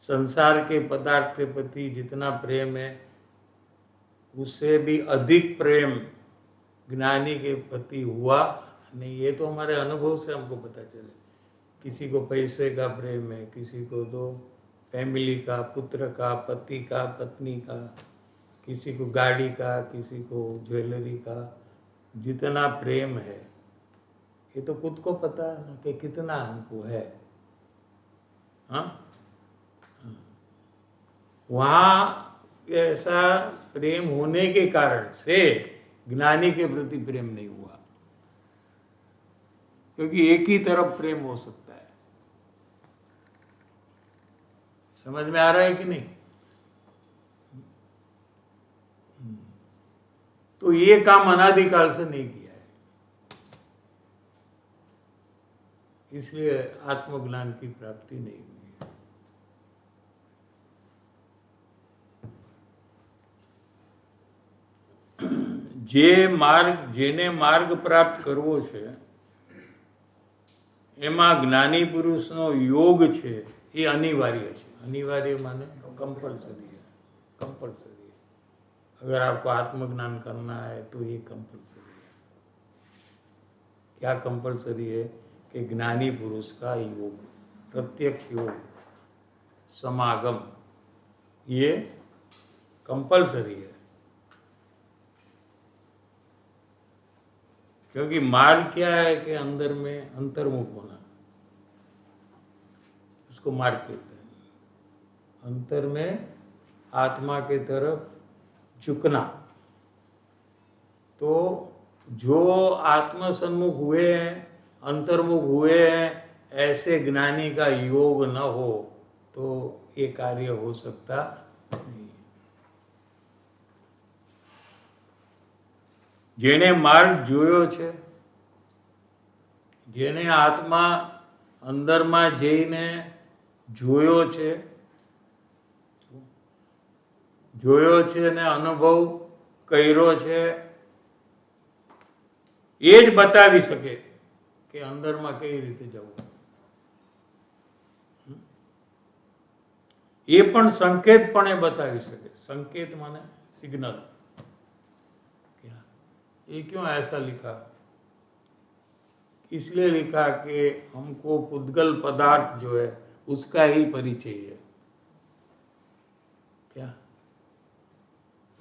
Speaker 1: संसार के पदार्थ के प्रति जितना प्रेम है उससे भी अधिक प्रेम ज्ञानी के प्रति हुआ नहीं। ये तो हमारे अनुभव से हमको पता चले। किसी को पैसे का प्रेम है, किसी को तो फैमिली का, पुत्र का, पति का, पत्नी का, किसी को गाड़ी का, किसी को ज्वेलरी का। जितना प्रेम है ये तो खुद को पता है ना कि कितना हमको है। हाँ, वहाँ ऐसा प्रेम होने के कारण से ज्ञानी के प्रति प्रेम नहीं हुआ, क्योंकि एक ही तरफ प्रेम हो सकता है। समझ में आ रहा है कि नहीं? तो ये काम अनादिकाल से नहीं किया है, इसलिए आत्मज्ञान की प्राप्ति नहीं हुई। जेने मार्ग प्राप्त करવો છે એમાં જ્ઞાની પુરુષનો યોગ છે એ અનિવાર્ય છે। અનિવાર્ય माने कंपल्सरी है, कंपल्सरी है। अगर आपको आत्मज्ञान करना है तो ये कंपल्सरी है। क्या कंपल्सरी है कि ज्ञानी पुरुष का योग, प्रत्यक्ष योग, समागम, ये कंपल्सरी है। क्योंकि मार्ग क्या है कि अंदर में अंतर्मुख होना, उसको मार्ग कहते हैं। अंतर में आत्मा के तरफ झुकना। तो जो आत्म सन्मुख हुए हैं, अंतर्मुख हुए हैं, ऐसे ज्ञानी का योग न हो तो ये कार्य हो सकता नहीं। जेने मार्ग जोयो छे, जेने आत्मा अंदरमा जईने जोयो छे, ने अनुभव कर्यो छे, એ જ बतावी सके कि अंदरमा कई रीते जवुं। ये पण संकेतपणे बतावी सके। संकेत माने सिग्नल। ये क्यों ऐसा लिखा? इसलिए लिखा कि हमको पुद्गल पदार्थ जो है उसका ही परिचय है। क्या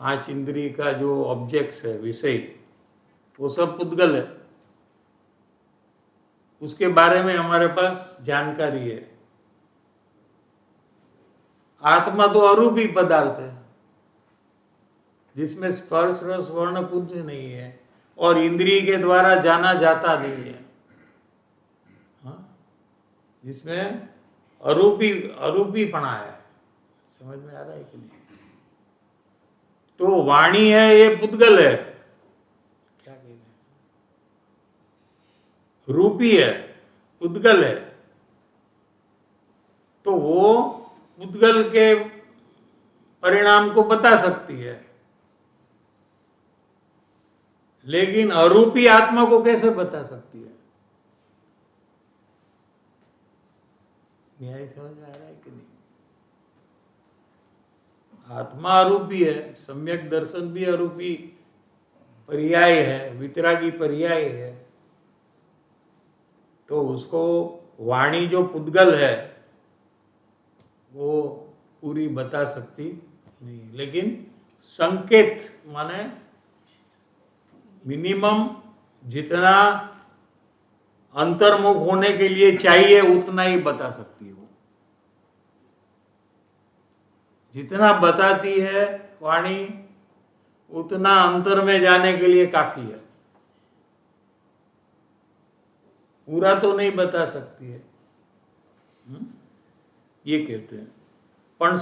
Speaker 1: 5 इंद्रिय का जो ऑब्जेक्ट्स है, विषय, वो सब पुद्गल है, उसके बारे में हमारे पास जानकारी है। आत्मा तो अरूपी पदार्थ है जिसमें स्पर्श रस वर्ण कुछ नहीं है और इंद्रिय के द्वारा जाना जाता नहीं है, हाँ? जिसमें अरूपीपना है। समझ में आ रहा है कि नहीं? तो वाणी है ये पुद्गल है, क्या कह रहे हैं, रूपी है, पुद्गल है। तो वो पुद्गल के परिणाम को बता सकती है, लेकिन अरूपी आत्मा को कैसे बता सकती है? न्याय समझ में आ रहा है कि नहीं? आत्मा अरूपी है, सम्यक दर्शन भी अरूपी पर्याय है, वितरागी पर्याय है। तो उसको वाणी जो पुद्गल है वो पूरी बता सकती नहीं, लेकिन संकेत माने मिनिमम जितना अंतर्मुख होने के लिए चाहिए उतना ही बता सकती है। वो जितना बताती है वाणी उतना अंतर में जाने के लिए काफी है, पूरा तो नहीं बता सकती है, ये कहते हैं। પણ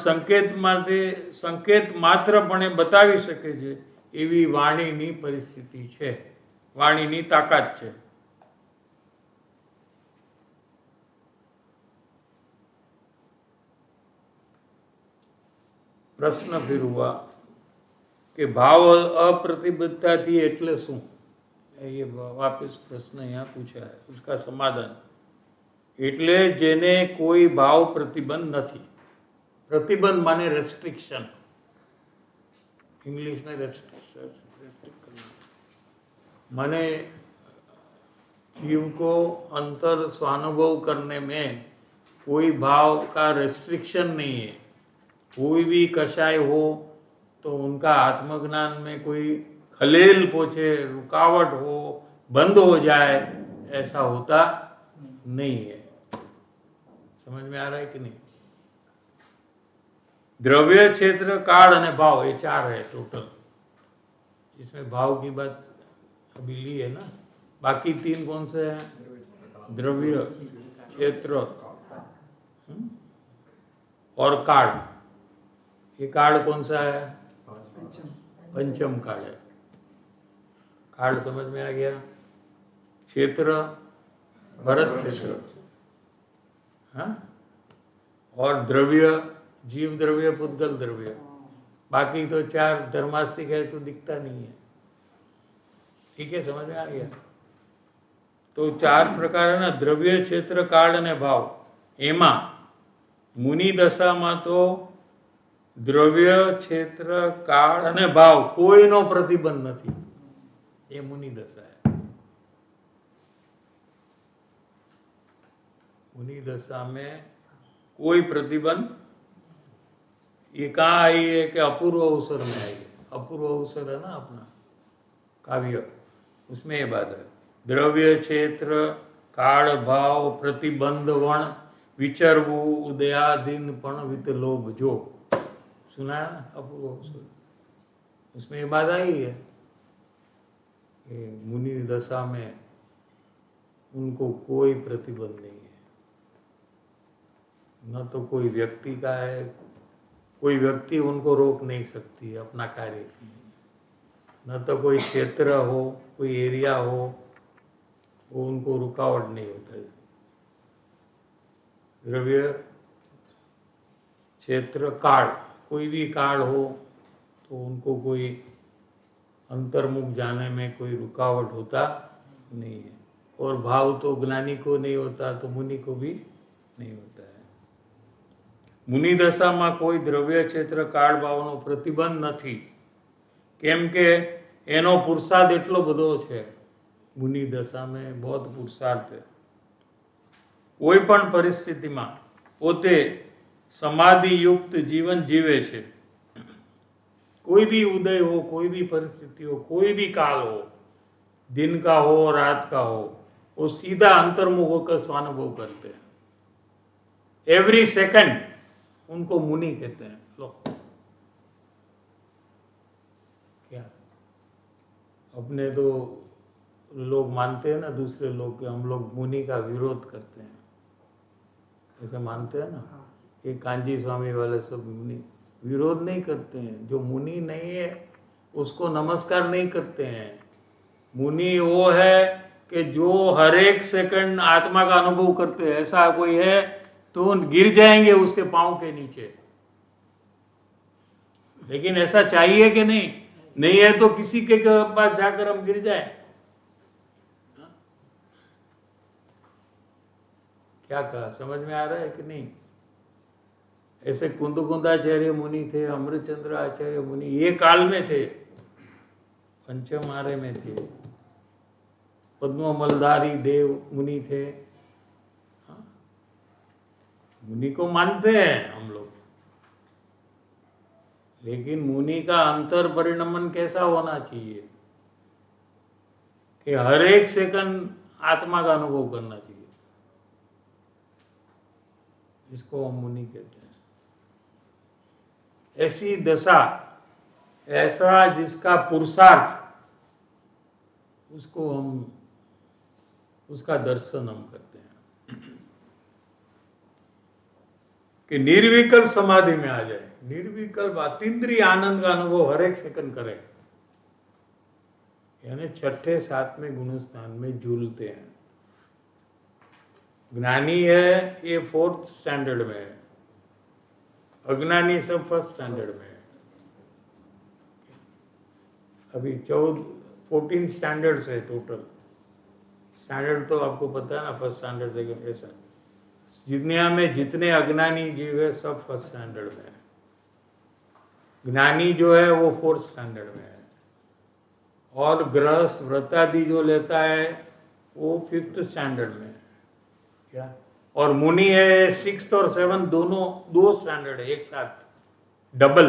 Speaker 1: સંકેત માત્રપણે બતાવી શકે છે એવી વાણીની પરિસ્થિતિ છે, વાણીની તાકાત છે। પ્રશ્ન फिर हुआ कि भाव अप्रतिबद्धताથી એટલે શું? ये वापस प्रश्न यहाँ पूछा है, उसका समाधान એટલે જેને કોઈ ભાવ પ્રતિબંધ નથી। प्रतिबंध माने रेस्ट्रिक्शन, इंग्लिश में रेस्ट्रिक्ट करना माने जीव को अंतर स्वानुभव करने में कोई भाव का रेस्ट्रिक्शन नहीं है। कोई भी कषाय हो तो उनका आत्मज्ञान में कोई खलेल पहुंचे, रुकावट हो, बंद हो जाए, ऐसा होता नहीं है। समझ में आ रहा है कि नहीं? द्रव्य, क्षेत्र, काल और भाव, ये 4 है टोटल। इसमें भाव की बात अभी ली है ना, बाकी 3 कौन से हैं? द्रव्य, क्षेत्र और काल। ये काल कौन सा है? पंचम काल है। काल समझ में आ गया? क्षेत्र भरत क्षेत्र, हाँ? और द्रव्य जीव द्रव्य, पुद्गल द्रव्य। बाकी तो 4 धर्मास्तिक है तो दिखता नहीं है। ठीक है, समझ में आ गया? तो 4 प्रकार है ना, द्रव्य, क्षेत्र, काल ने भाव। एमा मुनि दशा में तो द्रव्य, क्षेत्र, काल ने भाव कोई नो प्रतिबंध नहीं। ये मुनि दशा है। मुनि दशा में कोई प्रतिबंध, ये कहाँ आई है कि अपूर्व अवसर में आई है। अपूर्व अवसर है ना अपना काव्य, उसमें ये बात है। द्रव्य, क्षेत्र, काल, भाव, प्रतिबंध, वर्ण, विचरवू, उदयाधीन पण वित लोभ जो, सुना है ना अपूर्व अवसर, उसमें ये बात आई है कि मुनि दशा में उनको कोई प्रतिबंध नहीं है। न तो कोई व्यक्ति का है, कोई व्यक्ति उनको रोक नहीं सकती है अपना कार्य के लिए, न तो कोई क्षेत्र हो, कोई एरिया हो, वो उनको रुकावट नहीं होता है। द्रव्य, क्षेत्र, काल, कोई भी काल हो तो उनको कोई अंतर्मुख जाने में कोई रुकावट होता नहीं है। और भाव तो ज्ञानी को नहीं होता तो मुनि को भी नहीं होता है। मुनि दशा में कोई द्रव्य, क्षेत्र, काल, भावनो प्रतिबंध नहीं, केम के एनो पुरुषार्थ एटलो बधो छे। मुनि दशा में बहुत पुरुषार्थ है। कोई पण परिस्थिति में पोते समाधि युक्त जीवन जीवे छे। कोई भी उदय हो, कोई भी परिस्थिति हो, कोई भी काल हो, दिन का हो रात का हो, वो सीधा अंतर्मुख होकर स्वानुभव करते हैं। एवरी सेकंड उनको मुनि कहते हैं। लो क्या अपने तो लोग मानते हैं ना, दूसरे लोग के, हम लोग मुनि का विरोध करते हैं, ऐसे मानते हैं ना।
Speaker 2: हाँ।
Speaker 1: ये कांजी स्वामी वाले सब मुनि विरोध नहीं करते हैं, जो मुनि नहीं है उसको नमस्कार नहीं करते हैं। मुनि वो है कि जो हर एक सेकंड आत्मा का अनुभव करते हैं। ऐसा कोई है तो गिर जाएंगे उसके पांव के नीचे, लेकिन ऐसा चाहिए कि नहीं? नहीं है तो किसी के पास जाकर हम गिर जाए? क्या कहा, समझ में आ रहा है कि नहीं? ऐसे कुंदकुंदाचार्य मुनि थे, अमृतचंद्र आचार्य मुनि ये काल में थे, पंचम आरे में थे। पद्ममलधारी देव मुनि थे। हाँ? मुनि को मानते हैं हम लोग, लेकिन मुनि का अंतर परिणमन कैसा होना चाहिए कि हर एक सेकंड आत्मा का अनुभव करना चाहिए। इसको हम मुनि कहते हैं। ऐसी दशा, ऐसा जिसका पुरुषार्थ, उसको हम, उसका दर्शन हम करते हैं कि निर्विकल्प समाधि में आ जाए, निर्विकल्प अतीन्द्रिय आनंद का अनुभव हर एक सेकंड करें, यानी छठे सातवें गुण स्थान में झूलते हैं। ज्ञानी है ये 4th स्टैंडर्ड में है, अज्ञानी सब 1st स्टैंडर्ड में है। अभी 14 स्टैंडर्ड्स है टोटल। स्टैंडर्ड तो आपको पता है ना, 1st स्टैंडर्ड, सेकंड, ऐसा। दुनिया में जितने अज्ञानी जीव है सब 1st स्टैंडर्ड में है। ज्ञानी जो है वो 4th स्टैंडर्ड में है, और गृहस्थ व्रतादि जो लेता है वो 5th स्टैंडर्ड में है। क्या? और मुनि है 6th और 7th, दोनों 2 स्टैंडर्ड है एक साथ, डबल।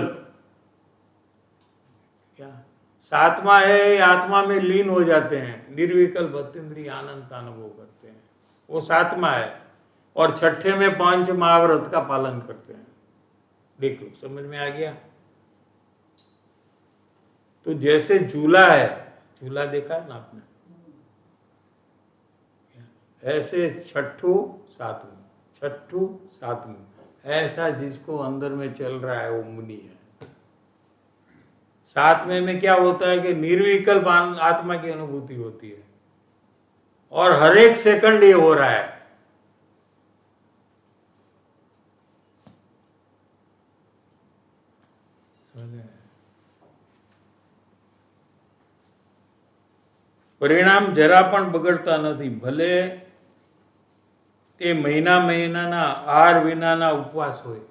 Speaker 1: क्या? 7वां है आत्मा में लीन हो जाते हैं, निर्विकल्प अतीन्द्रिय आनंद का अनुभव करते हैं, वो 7वां है। और छठे में पंच महाव्रत का पालन करते हैं। देखो समझ में आ गया? तो जैसे झूला है, झूला देखा है ना आपने, ऐसे छठू सातवीं, छठू सातवीं, ऐसा जिसको अंदर में चल रहा है वो मुनि है। 7वें में क्या होता है कि निर्विकल्प आत्मा की अनुभूति होती है, और हर एक सेकंड ये हो रहा है। પરિણામ જરા પણ બગડતા નથી, ભલે તે મહિનાના આહાર વિનાના ઉપવાસ હોય।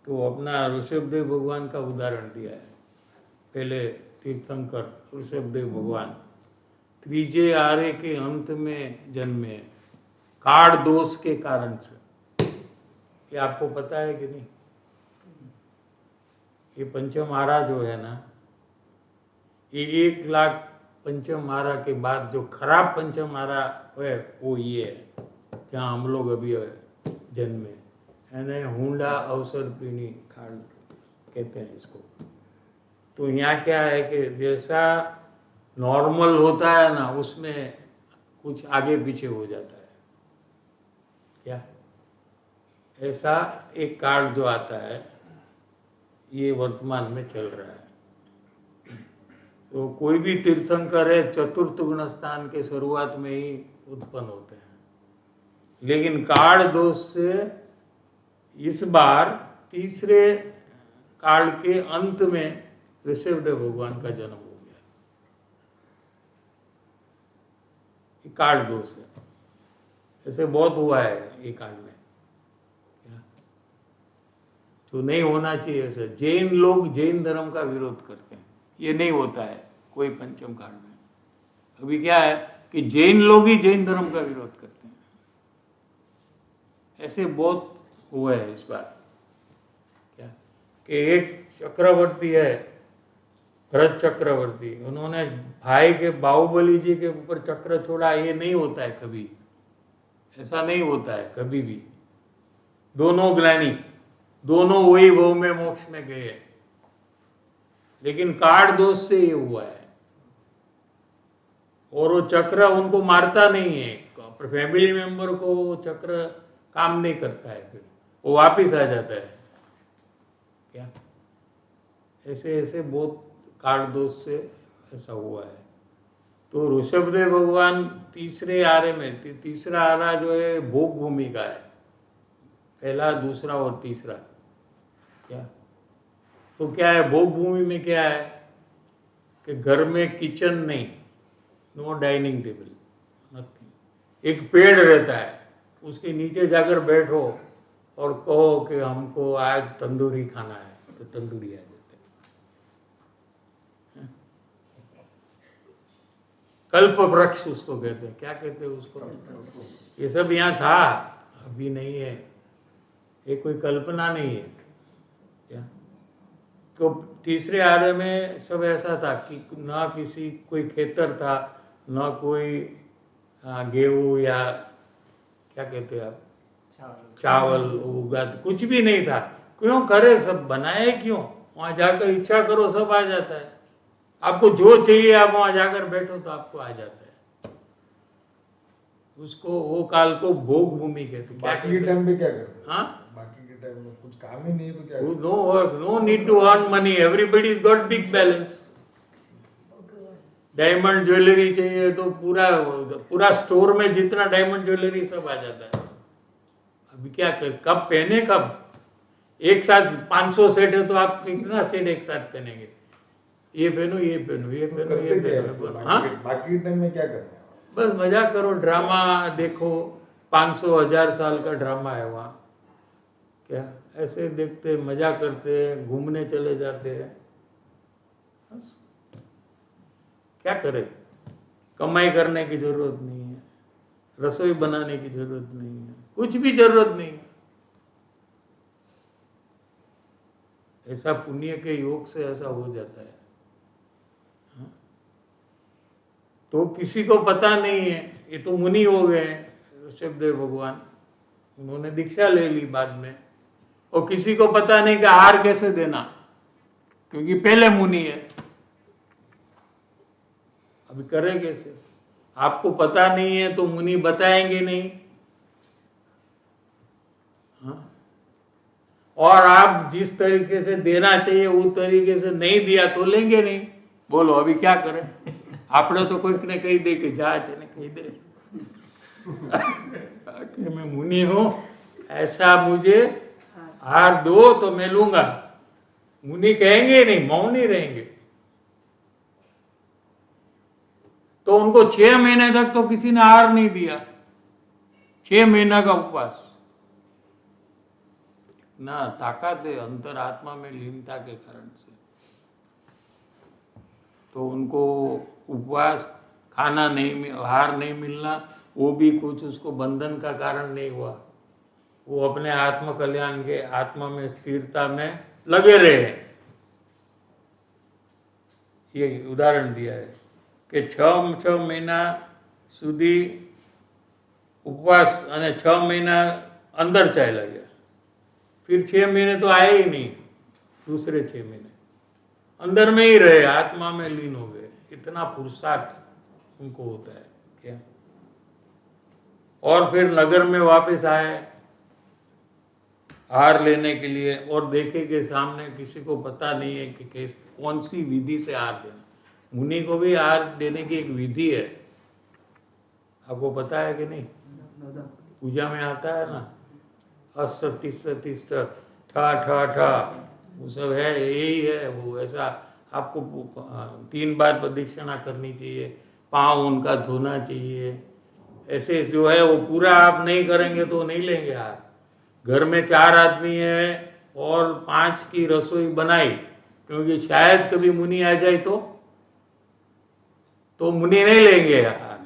Speaker 1: तो अपना ऋषभदेव भगवान का उदाहरण दिया है, पहले तीर्थंकर ऋषभदेव भगवान त्रिजे आरे के अंत में जन्मे, काड़ दोष के कारण से। ये आपको पता है कि नहीं? ये पंचम आरा जो है ना, ये 1 लाख पंचम आरा के बाद जो खराब पंचम आरा है वो ये है, जहाँ हम लोग अभी जन्मे, यानी हुंडा अवसर पीनी खाड़ कहते हैं इसको। तो यहाँ क्या है कि जैसा नॉर्मल होता है ना, उसमें कुछ आगे पीछे हो जाता है। क्या? ऐसा एक काल जो आता है, ये वर्तमान में चल रहा है। तो कोई भी तीर्थंकर है, चतुर्थ गुण स्थान के शुरुआत में ही उत्पन्न होते हैं, लेकिन काल दोष से इस बार तीसरे काल के अंत में ऋषभदेव भगवान का जन्म हो गया। ये काल दोष है, ऐसे बहुत हुआ है ये काल में, तो नहीं होना चाहिए ऐसा। जैन लोग जैन धर्म का विरोध करते हैं, ये नहीं होता है कोई पंचम काल में। अभी क्या है कि जैन लोग ही जैन धर्म का विरोध करते हैं, ऐसे बहुत हुआ है इस बार। क्या कि एक चक्रवर्ती है, भरत चक्रवर्ती, उन्होंने भाई के बाहुबली जी के ऊपर चक्र छोड़ा। ये नहीं होता है कभी, ऐसा नहीं होता है कभी भी। दोनों ज्ञानी, दोनों वही भव में मोक्ष में गए, लेकिन कार्ड दोष से ये हुआ है। और वो चक्र उनको मारता नहीं है, फैमिली मेंबर को वो चक्र काम नहीं करता है, फिर वो वापिस आ जाता है क्या। ऐसे ऐसे बहुत कार्ड दोष से ऐसा हुआ है। तो ऋषभदेव भगवान तीसरे आरे में, तीसरा आरा जो है भोग भूमि का है, पहला, दूसरा और तीसरा क्या। तो क्या है भोग भूमि में, क्या है कि घर में किचन नहीं, नो डाइनिंग टेबल, नथिंग। एक पेड़ रहता है, उसके नीचे जाकर बैठो और कहो कि हमको आज तंदूरी खाना है, तो तंदूरी आ जाते हैं। कल्प वृक्ष उसको कहते हैं, क्या कहते हैं उसको, ये सब यहाँ था, अभी नहीं है, ये कोई कल्पना नहीं है क्या। तो तीसरे आरे में सब ऐसा था कि ना किसी कोई खेतर था, ना कोई गेहूं या क्या कहते हैं आप, चावल उगा, कुछ भी नहीं था। क्यों करे, सब बनाए क्यों, वहां जाकर इच्छा करो सब आ जाता है। आपको जो चाहिए आप वहां जाकर बैठो तो आपको आ जाता है। उसको वो काल को भोग भूमि कहते।
Speaker 6: बाकी के टाइम पे क्या करते हैं?
Speaker 1: हाँ,
Speaker 6: बाकी के टाइम में कुछ काम ही नहीं है तो क्या
Speaker 1: no work, no need to earn money, everybody is got big balance. Diamond jewellery चाहिए तो पूरा पूरा स्टोर में जितना डायमंड ज्वेलरी सब आ जाता है। अभी क्या कर, कब पहने, कब एक साथ 500 सेट है तो आप कितना सेट एक साथ पहनेंगे, ये पहनो ये पहनो ये
Speaker 6: तो
Speaker 1: पहनो ये
Speaker 6: करते क्या
Speaker 1: पहनो,
Speaker 6: है?
Speaker 1: हाँ
Speaker 6: बाकी के टाइम में क्या करते हैं?
Speaker 1: बस मजा करो, ड्रामा देखो, 500,000 साल का ड्रामा है वहाँ क्या, ऐसे देखते मजा करते हैं, घूमने चले जाते हैं, बस क्या करें। कमाई करने की जरूरत नहीं है, रसोई बनाने की जरूरत नहीं है, कुछ भी जरूरत नहीं है। ऐसा पुण्य के योग से ऐसा हो जाता है। हाँ? तो किसी को पता नहीं है, ये तो मुनि हो गए ऋषभदेव भगवान, उन्होंने दीक्षा ले ली बाद में, और किसी को पता नहीं कि हार कैसे देना, क्योंकि पहले मुनि है, अभी करे कैसे। आपको पता नहीं है तो मुनि बताएंगे नहीं। हाँ? और आप जिस तरीके से देना चाहिए उस तरीके से नहीं दिया तो लेंगे नहीं। बोलो अभी क्या करें, आपने तो कोई ने कही दे कि जा ने कही दे कि मैं मुनि हूं, ऐसा मुझे हार दो तो मैं लूंगा। मुनि कहेंगे नहीं, मौन ही रहेंगे। तो उनको 6 महीने तक तो किसी ने हार नहीं दिया, 6 महीना का उपवास ना, ताकत है अंतरात्मा में लीनता के कारण से। तो उनको उपवास, खाना नहीं, आहार नहीं मिलना, वो भी कुछ उसको बंधन का कारण नहीं हुआ। वो अपने आत्म कल्याण के, आत्मा में स्थिरता में लगे रहे। ये उदाहरण दिया है कि 6 महीना સુધી उपवास અને 6 महीना अंदर चाल्યા ગયા, फिर 6 महीने तो आए ही नहीं, दूसरे 6 महीने अंदर में ही रहे, आत्मा में लीन हो गए। इतना पुरुषार्थ उनको होता है क्या। और फिर नगर में वापस आए हार लेने के लिए, और देखे कि सामने किसी को पता नहीं है कि कौन सी विधि से हार देना। मुनि को भी हार देने की एक विधि है, आपको पता है कि नहीं। पूजा में आता है ना, अस्त्र तिस्त्र तिस्त्र ठा ठा ठा, वो सब है, यही है वो। ऐसा आपको 3 बार प्रदक्षिणा करनी चाहिए, पाँव उनका धोना चाहिए। ऐसे जो है वो पूरा आप नहीं करेंगे तो नहीं लेंगे हार। घर में 4 आदमी है और 5 की रसोई बनाई, क्योंकि शायद कभी मुनि आ जाए तो मुनि नहीं लेंगे हार,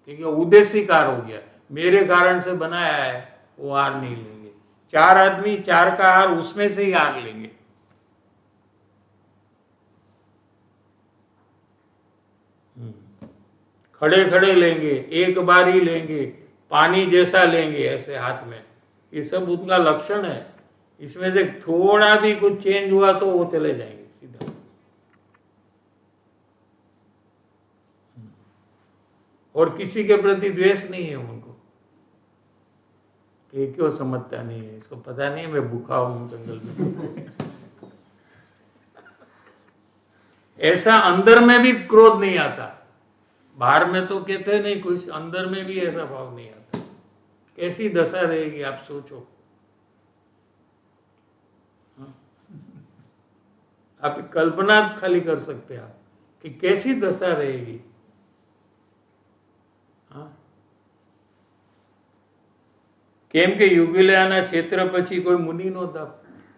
Speaker 1: क्योंकि उद्देश्य कार हो गया, मेरे कारण से बनाया है, वो हार नहीं लेंगे। 4 आदमी 4 का हार, उसमें से ही हार लेंगे। खड़े खड़े लेंगे, एक बार ही लेंगे, पानी जैसा लेंगे ऐसे हाथ में, ये सब उनका लक्षण है। इसमें से थोड़ा भी कुछ चेंज हुआ तो वो चले जाएंगे सीधा। और किसी के प्रति द्वेष नहीं है उनको, कि क्यों समझता नहीं है, इसको पता नहीं है मैं भूखा हूं जंगल में। ऐसा अंदर में भी क्रोध नहीं आता। बाहर में तो कहते नहीं कुछ, अंदर में भी ऐसा भाव नहीं आता। कैसी दशा रहेगी आप सोचो। हाँ? आप कल्पना खाली कर सकते हैं आप कि कैसी दशा रहेगी। हाँ? કેમ કે યુગિલાના ક્ષેત્ર પછી કોઈ મુનિ નહોતા,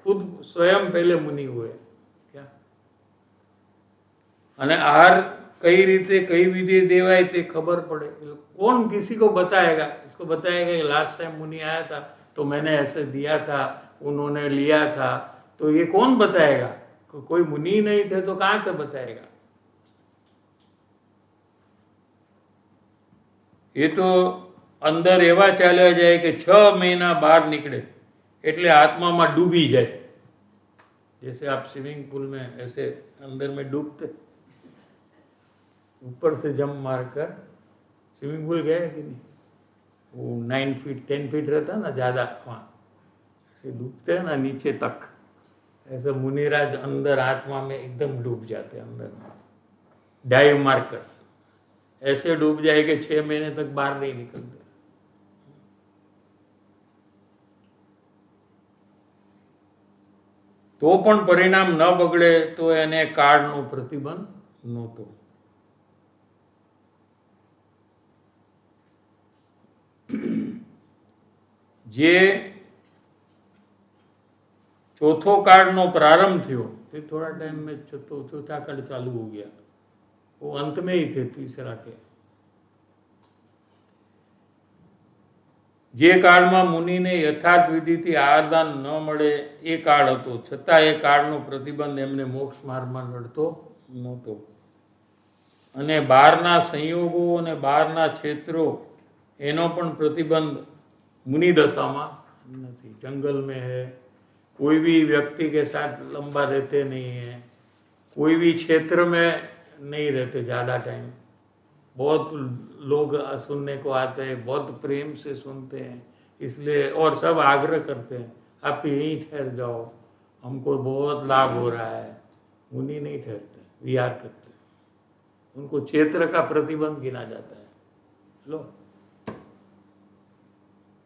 Speaker 1: ખુદ સ્વયં પહેલે મુનિ हुए क्या? અને આહાર કઈ રીતે કઈ વિધિ દેવાય તે ખબર પડે। कौन किसी को बताएगा? इसको बताएगा कि लास्ट टाइम मुनि आया था तो मैंने ऐसे दिया था, उन्होंने लिया था, तो ये कौन बताएगा? कोई मुनि नहीं थे तो कहां से बताएगा? ये तो अंदर एवा चाल्या जाए कि 6 महीना बाहर निकले એટલે આત્મામાં ડૂબી जाए। जैसे आप स्विमिंग पूल में ऐसे अंदर में डूबते, ऊपर से जंप मारकर स्विमिंग पूल गए कि नहीं, वो 9 फीट 10 फीट रहता ना ज़्यादा, वहाँ ऐसे डूबते हैं ना नीचे तक, ऐसे मुनिराज अंदर आत्मा में एकदम डूब जाते हैं अंदर में, डाइव मारकर ऐसे डूब जाए कि 6 महीने तक बाहर नहीं निकलते। तो पण परिणाम न बगड़े तो एने काळनो प्रतिबंध नहोतो। जे चौथो काळनो प्रारंभ थयो ते थोड़ा टाइम में चौथा काळ चालू हो गया, वो अंत में ही थे तीसरा के। જે કાળમાં મુનિને યથાર્થ વિધિથી આરાધન ન મળે એ કાળ હતો, છતાં એ કાળનો પ્રતિબંધ એમને મોક્ષ માર્ગમાં નડતો નહોતો। અને બહારના સંયોગો અને બહારના ક્ષેત્રો એનો પણ પ્રતિબંધ मुनि दशाમાં નથી। जंगल में है, कोई भी व्यक्ति के साथ लंबा रहते नहीं है, कोई भी क्षेत्र में नहीं रहते ज़्यादा टाइम। बहुत लोग सुनने को आते हैं, बहुत प्रेम से सुनते हैं, इसलिए और सब आग्रह करते हैं आप यहीं ठहर जाओ, हमको बहुत लाभ हो रहा है। मुनि नहीं ठहरते, विहार करते, उनको क्षेत्र का प्रतिबंध गिना जाता है। लो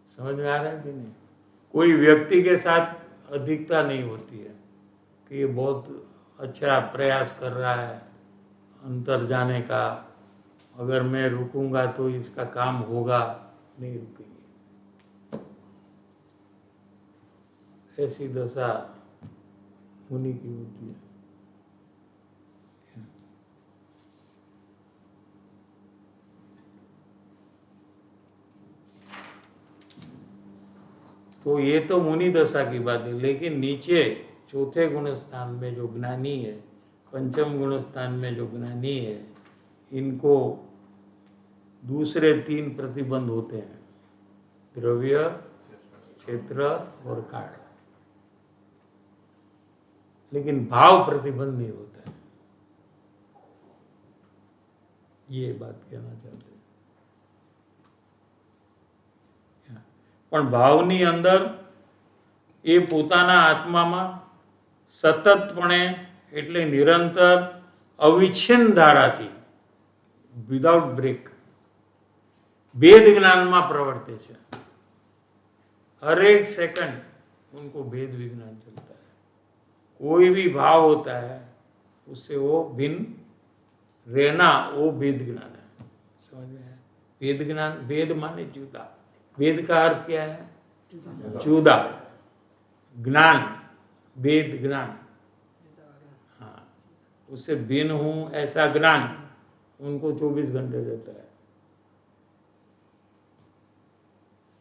Speaker 1: समझ में आ रहा है कि नहीं? कोई व्यक्ति के साथ अधिकता नहीं होती है कि ये बहुत अच्छा प्रयास कर रहा है अंतर जाने का, अगर मैं रुकूंगा तो इसका काम होगा, नहीं रुकेंगे। ऐसी दशा मुनि की होती है। तो ये तो मुनि दशा की बात है, लेकिन नीचे चौथे गुण स्थान में जो ज्ञानी है, पंचम गुण स्थान में जो ज्ञानी है, इनको दूसरे 3 प्रतिबंध होते हैं, द्रव्य, क्षेत्र और काल, लेकिन भाव प्रतिबंध नहीं होता है। ये बात कहना चाहते हैं। પણ ભાવની અંદર એ પોતાના આત્મામાં સતતપણે એટલે નિરંતર અવિચ્છિન્ન ધારાથી વિધાઉટ બ્રેક भेद ज्ञान में प्रवर्ते છે। हर एक सेकंड उनको भेद विज्ञान चलता है। कोई भी भाव होता है उससे वो भिन्न रहना, वो भेद ज्ञान है। समझ में है? भेद ज्ञान, भेद माने जुदा, भेद का अर्थ क्या है? जुदा, ज्ञान, भेद ज्ञान, हाँ, उससे भिन्न हूं ऐसा ज्ञान उनको 24 घंटे रहता है।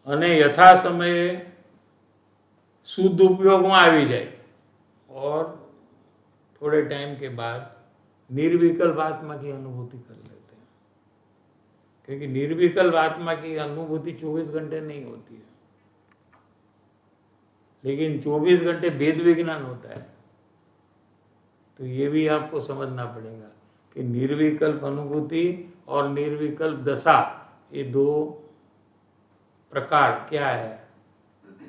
Speaker 1: અને यथा समये शुद्ध उपयोग में आ जाए और थोड़े टाइम के बाद निर्विकल्प आत्मा की अनुभूति कर लेते हैं, क्योंकि निर्विकल्प आत्मा की अनुभूति 24 घंटे नहीं होती है। लेकिन 24 घंटे भेद विज्ञान होता है। तो ये भी आपको समझना पड़ेगा कि निर्विकल्प अनुभूति और निर्विकल्प दशा, ये दो प्रकार क्या है।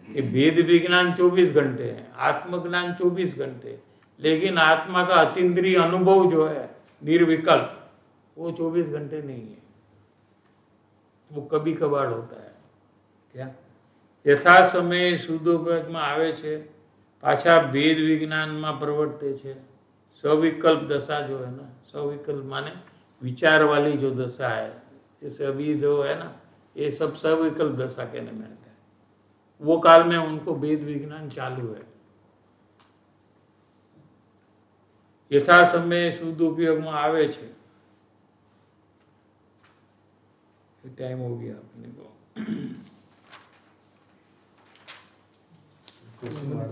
Speaker 1: कि भेद विज्ञान 24 घंटे है, आत्मज्ञान 24 घंटे, लेकिन आत्मा का अतीन्द्रिय अनुभव जो है निर्विकल्प, वो 24 घंटे नहीं है, वो कभी कभार होता है। क्या यथा समय શુદ્ધોપયોગમાં આવે છે, પાછા भेद વિજ્ઞાનમાં પ્રવર્તે છે। सविकल्प दशा जो है ना, सविकल्प माने विचार वाली जो दशा है, जैसे अभी जो है ना, ये सब सविकल्प दशा कहने में आता है। वो काल में उनको भेद विज्ञान चालू है। यथा समय शुद्ध उपयोगમાં આવે છે। टाइम हो गया अपने को।
Speaker 6: Question mark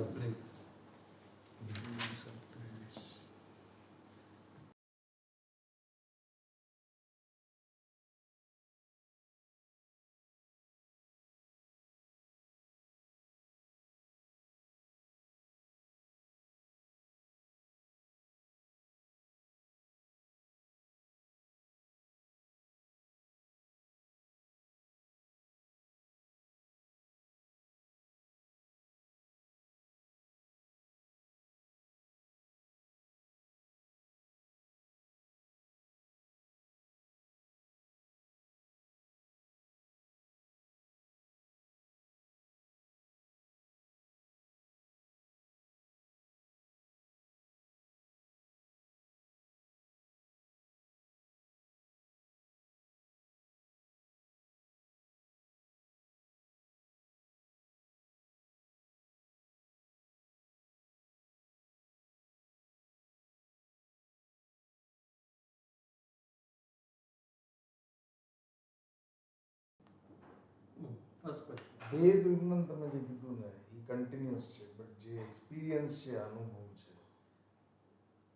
Speaker 1: first question.
Speaker 6: भेद વિજ્ઞાન તમે જે કીધું ને એ કન્ટિન્યુઅસ છે, બટ જે એક્સપિરિયન્સ છે, અનુભવ છે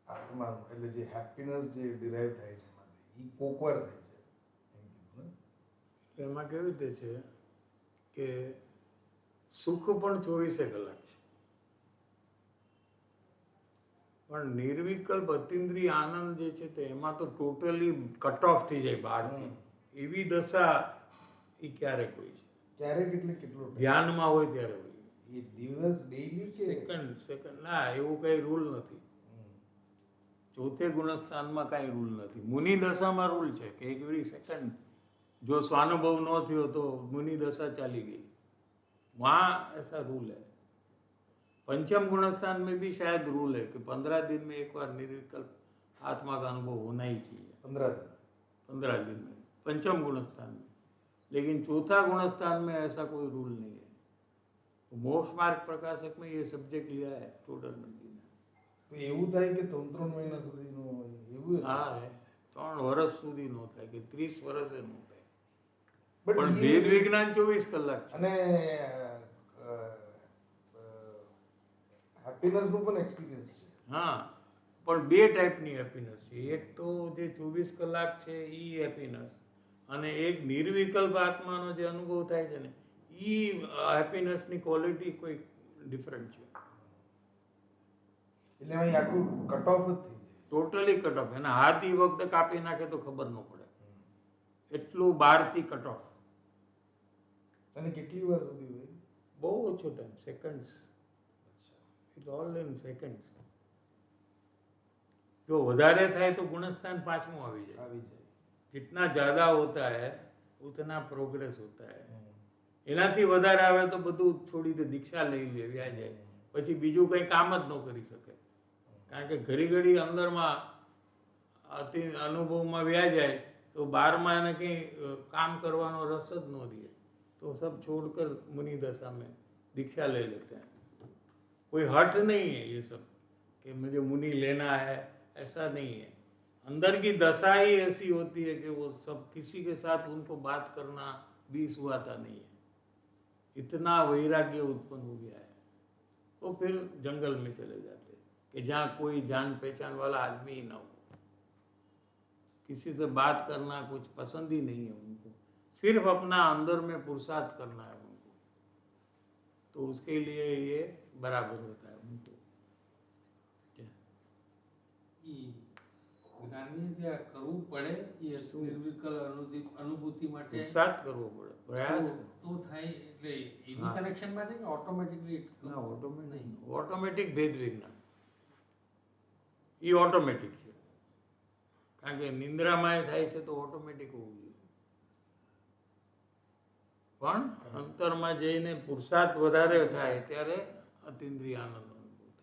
Speaker 6: આત્મા, એટલે જે હેપીનેસ જે ડિરાઈવ થાય છે એમાંથી, એ કોકવાર થાય છે એમ કીધું ને।
Speaker 1: એમાં કેવી રીતે છે કે સુખ પણ 24 કલાક છે, પણ નિર્વિકલ્પ અતિન્દ્રિય આનંદ જે છે તે એમાં તો ટોટલી કટ ઓફ થઈ જાય બહારથી। એવી દશા એ ક્યારેક હોય છે,
Speaker 6: ક્યારેક એટલે કેટલો time?
Speaker 1: ધ્યાનમાં હોય ત્યારે હોય।
Speaker 6: એ દિવસ ડેઈલી કે
Speaker 1: સેકન્ડ ના, એવું કઈ રૂલ નથી। ચોથે ગુણસ્થાનમાં કાંઈ રૂલ નથી। મુનિ દશામાં રૂલ છે કે એવરી सेकंड जो स्वानुभव न थियो तो मुनि दशा चाली गई, वहाँ ऐसा रूल है। पंचम गुणस्थान में भी शायद रूल है कि 15 दिन में एक बार निर्विकल्प आत्मा का अनुभव होना ही चाहिए। 15 दिन में पंचम गुणस्थान में, लेकिन चौथा गुणस्थान में ऐसा कोई रूल नहीं है। तो मोक्ष मार्ग प्रकाशक में ये सब्जेक्ट लिया है टोटल नंदी ने।
Speaker 6: તો એવું થાય કે 3 મહિના સુધીનું એવું
Speaker 1: हाँ है, 3 વર્ષ સુધી નો થાય કે 30 વર્ષે નો થાય,
Speaker 6: બટ
Speaker 1: પણ વેદ વિજ્ઞાન 24 કલાક છે।
Speaker 6: અને હેપીનેસનું પણ એક્સપિરિયન્સ છે।
Speaker 1: હા, પણ બે ટાઈપની હેપીનેસ છે। એક તો જે 24 કલાક છે એ હેપીનેસ, અને એક નિર્વિકલ્પ આત્માનો જે અનુભવ થાય છે ને, એ હેપીનેસની ક્વોલિટી કોઈ ડિફરન્ટ છે।
Speaker 6: એટલે અહીં આખું કટ ઓફ જ થઈ જાય।
Speaker 1: ટોટલી કટ ઓફ, એને હાથ એ વખતે કાપી નાખે તો ખબર ન પડે, એટલું બહારથી કટ ઓફ।
Speaker 6: અને કેટલી વાર સુધી હોય?
Speaker 1: બહુ ઓછો time, seconds, it all in seconds. જો વધારે થાય તો ગુણસ્થાન પાંચમું આવી જાય।
Speaker 6: આવી જાય।
Speaker 1: जितना ज़्यादा होता है उतना प्रोग्रेस होता है। એનાથી વધારે આવે તો બધું છોડી દે, દીક્ષા લઈ લે, વ્યા જાય, પછી બીજું કંઈ કામ જ ન કરી શકે। કારણ કે ઘડી ઘડી અંદરમાં અતિ અનુભવમાં વ્યા જાય તો બારમાં એને કંઈ કામ કરવાનો રસ જ ન રહે, तो सब छोड़कर मुनि दशा में दीक्षा ले लेते हैं। कोई हट नहीं है ये सब कि मुझे मुनि लेना है, ऐसा नहीं है। अंदर की दशा ही ऐसी होती है कि वो सब किसी के साथ उनको बात करना भी सुहाता नहीं है, इतना वैराग्य उत्पन्न हो गया है। तो फिर जंगल में चले जाते कि जहाँ कोई जान पहचान वाला आदमी ही ना हो, किसी से बात करना कुछ पसंद ही नहीं है उनको, सिर्फ अपना अंदर में पुरुषार्थ करना है उनको। तो उसके लिए ये बराबर होता है उनको।
Speaker 7: જ્ઞાની ત્યાં કરવું પડે એ નિર્વિકલ અનુભૂતિ માટે
Speaker 1: પુરુષાર્થ કરવો પડે, પ્રયાસ
Speaker 7: તો થાય એટલે એની
Speaker 1: હા.
Speaker 7: કનેક્શનમાં છે કે ઓટોમેટિકલી
Speaker 1: ના ઓટોમેટિક ભેદ વિજ્ઞાન એ ઓટોમેટિક છે, કારણ કે નિંદ્રામાં થાય છે તો ઓટોમેટિક હોવું જોઈએ, પણ અંતરમાં જઈને પુરુષાર્થ વધારે થાય ત્યારે અતિન્દ્રિય આનંદ અનુભવ થાય.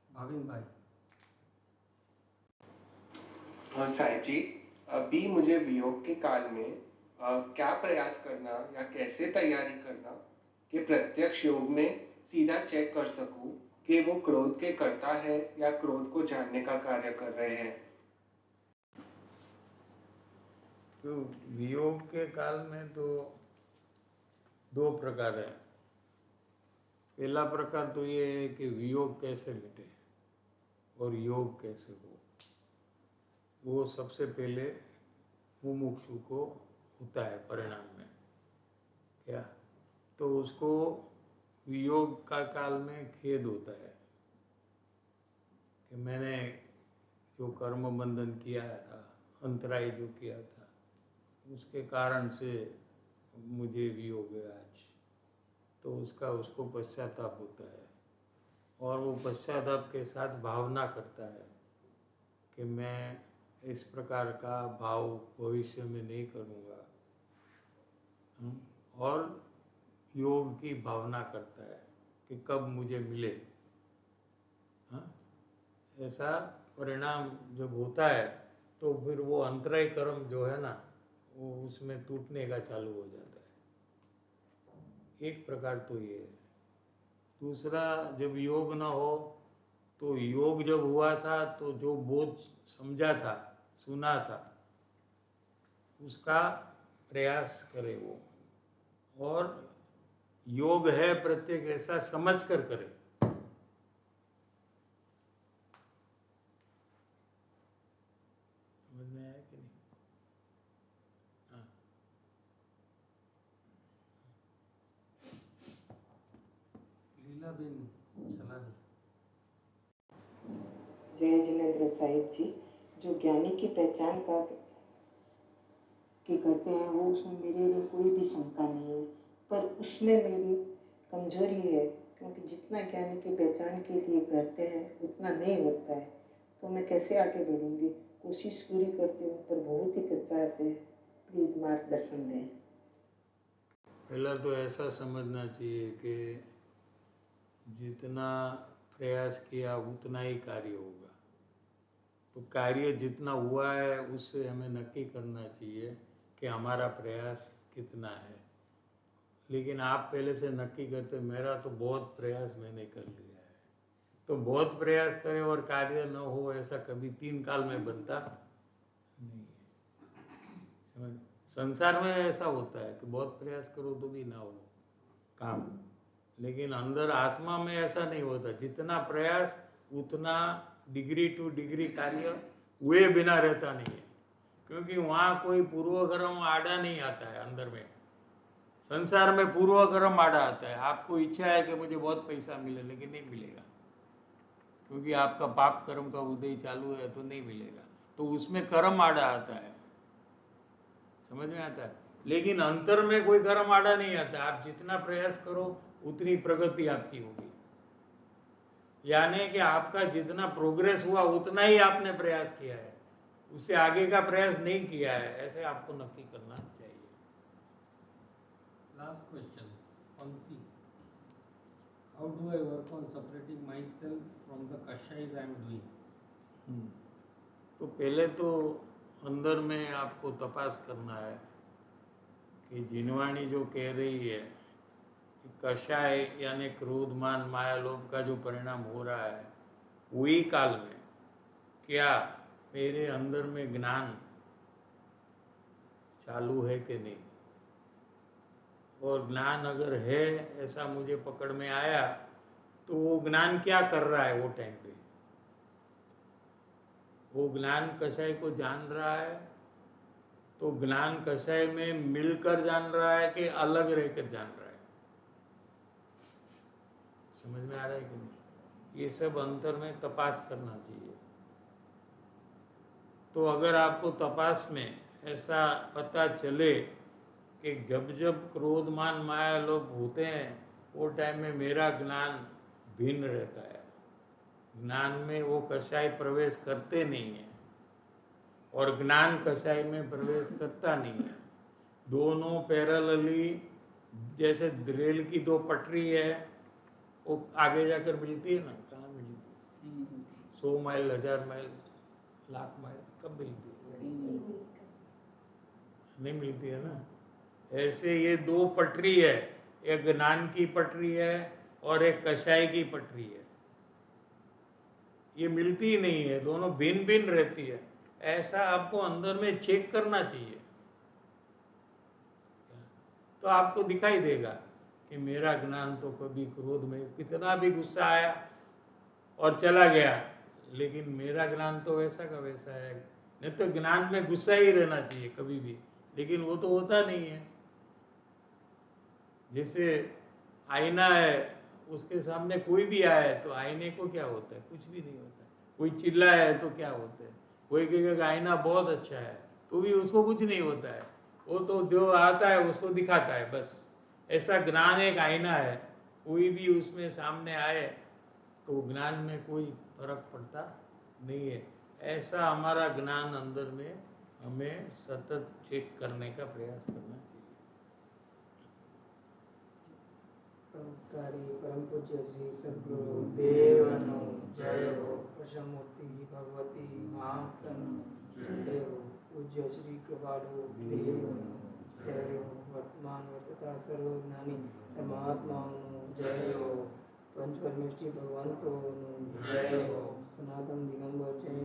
Speaker 7: ભાવિન ભાઈ
Speaker 8: साहिब जी, अभी मुझे वियोग के काल में क्या प्रयास करना या कैसे तैयारी करना कि प्रत्यक्ष योग में सीधा चेक कर सकूं कि वो क्रोध के करता है या क्रोध को जानने का कार्य कर रहे हैं?
Speaker 1: तो वियोग के काल में तो दो प्रकार है. पहला प्रकार तो ये है कि वियोग कैसे मिटे और योग कैसे हो, वो सबसे पहले मुमुक्षु को होता है परिणाम में. क्या तो उसको वियोग का काल में खेद होता है कि मैंने जो कर्म बंधन किया था, अंतराय जो किया था, उसके कारण से मुझे वियोग है आज, तो उसका उसको पश्चाताप होता है, और वो पश्चाताप के साथ भावना करता है कि मैं इस प्रकार का भाव भविष्य में नहीं करूँगा, और योग की भावना करता है कि कब मुझे मिले. ऐसा परिणाम जब होता है तो फिर वो अंतराय कर्म जो है ना, वो उसमें टूटने का चालू हो जाता है. एक प्रकार तो ये है. दूसरा, जब योग न हो तो योग जब हुआ था तो जो बोध समझा था, सुना था, उसका प्रयास करे वो, और योग है प्रत्येक ऐसा समझ कर करे. समझ में आया कि नहीं? हाँ.
Speaker 7: લીલાબેન છલાની
Speaker 9: जय जिनेन्द्र साहिब जी, जो ज्ञानी की पहचान का कि कहते हैं वो उसमें मेरे लिए कोई भी शंका नहीं है, पर उसमें मेरी कमजोरी है, क्योंकि जितना ज्ञानी की पहचान के लिए कहते हैं उतना नहीं होता है, तो मैं कैसे आगे बढ़ूंगी? कोशिश पूरी करती हूँ पर बहुत ही कच्चा है, प्लीज मार्गदर्शन दें.
Speaker 1: पहला तो ऐसा समझना चाहिए कि जितना प्रयास किया उतना ही कार्य होगा. तो कार्य जितना हुआ है उससे हमें नक्की करना चाहिए कि हमारा प्रयास कितना है. लेकिन आप पहले से नक्की करते मेरा तो बहुत प्रयास मैंने कर लिया है, तो बहुत प्रयास करें और कार्य न हो, ऐसा कभी 3 काल में बनता नहीं है. समझ, संसार में ऐसा होता है कि बहुत प्रयास करो तो भी ना हो काम, लेकिन अंदर आत्मा में ऐसा नहीं होता. जितना प्रयास उतना डिग्री टू डिग्री कार्य हुए बिना रहता नहीं है, क्योंकि वहाँ कोई पूर्वकर्म आड़ा नहीं आता है. अंदर में संसार में पूर्वकर्म आड़ा आता है. आपको इच्छा है कि मुझे बहुत पैसा मिले, लेकिन नहीं मिलेगा, क्योंकि आपका पाप कर्म का उदय चालू है, तो नहीं मिलेगा. तो उसमें कर्म आड़ा आता है, समझ में आता है. लेकिन अंतर में कोई कर्म आड़ा नहीं आता. आप जितना प्रयास करो उतनी प्रगति आपकी होगी, यानी कि आपका जितना प्रोग्रेस हुआ उतना ही आपने प्रयास किया है, उससे आगे का प्रयास नहीं किया है, ऐसे आपको नक्की करना चाहिए.
Speaker 7: લાસ્ટ ક્વેશ્ચન પંક્તિ how do I work on separating myself from the કશાઈઝ આઈ એમ ડુઈંગ.
Speaker 1: तो पहले तो अंदर में आपको तपास करना है कि जिनवाणी जो कह रही है कि कषाय यानी क्रोध मान माया लोभ का जो परिणाम हो रहा है, वही काल में क्या मेरे अंदर में ज्ञान चालू है कि नहीं, और ज्ञान अगर है ऐसा मुझे पकड़ में आया तो वो ज्ञान क्या कर रहा है वो टाइम पे. वो ज्ञान कषाय को जान रहा है तो ज्ञान कषाय में मिलकर जान रहा है कि अलग रहकर जान रहा है? समझ में आ रहा है कि नहीं? ये सब अंतर में तपास करना चाहिए। तो अगर आपको तपास में ऐसा पता चले कि जब जब क्रोध मान माया लोभ होते हैं वो टाइम में मेरा ज्ञान भिन्न रहता है, ज्ञान में वो कषाय प्रवेश करते नहीं है और ज्ञान कषाय में प्रवेश करता नहीं है, दोनों पैरेलली, जैसे रेल की दो पटरी है वो आगे जाकर मिलती है ना, कहाँ मिलती है? 100 माइल, 1000 माइल, लाख माइल कब मिलती है? नहीं मिलती है ना। ऐसे ये दो पटरी है, एक ज्ञान की पटरी है और एक कषाय की पटरी है, ये मिलती ही नहीं है, दोनों भिन्न भिन्न रहती है। ऐसा आपको अंदर में चेक करना चाहिए, तो आपको दिखाई देगा कि मेरा ज्ञान तो कभी क्रोध में कितना भी गुस्सा आया और चला गया, लेकिन मेरा ज्ञान तो वैसा का वैसा है। नहीं तो ज्ञान में गुस्सा ही रहना चाहिए कभी भी, लेकिन वो तो होता नहीं है। जैसे आईना है, उसके सामने कोई भी आए तो आईने को क्या होता है? कुछ भी नहीं होता है। कोई चिल्लाए तो क्या होता है? कोई कहेगा आईना बहुत अच्छा है तो भी उसको कुछ नहीं होता है, वो तो जो आता है उसको दिखाता है बस। ऐसा ज्ञान एक आईना है, कोई भी उसमें सामने आए तो ज्ञान में कोई फर्क पड़ता नहीं है। ऐसा हमारा ज्ञान अंदर में हमें सतत चेक करने का प्रयास करना चाहिए।
Speaker 2: परोपकारी परम पूज्य श्री सद्गुरु देवनो जय हो। प्रसन्नमूर्ति भगवती मातन जय हो। पूज्य श्री कृपालु देवनो जय हो। वर्तमान वर्तता सर्वज्ञानी परमात्माओं जय हो। पंचपरमेष्ठी भगवंतों जय हो। सनातन दिगंबर जय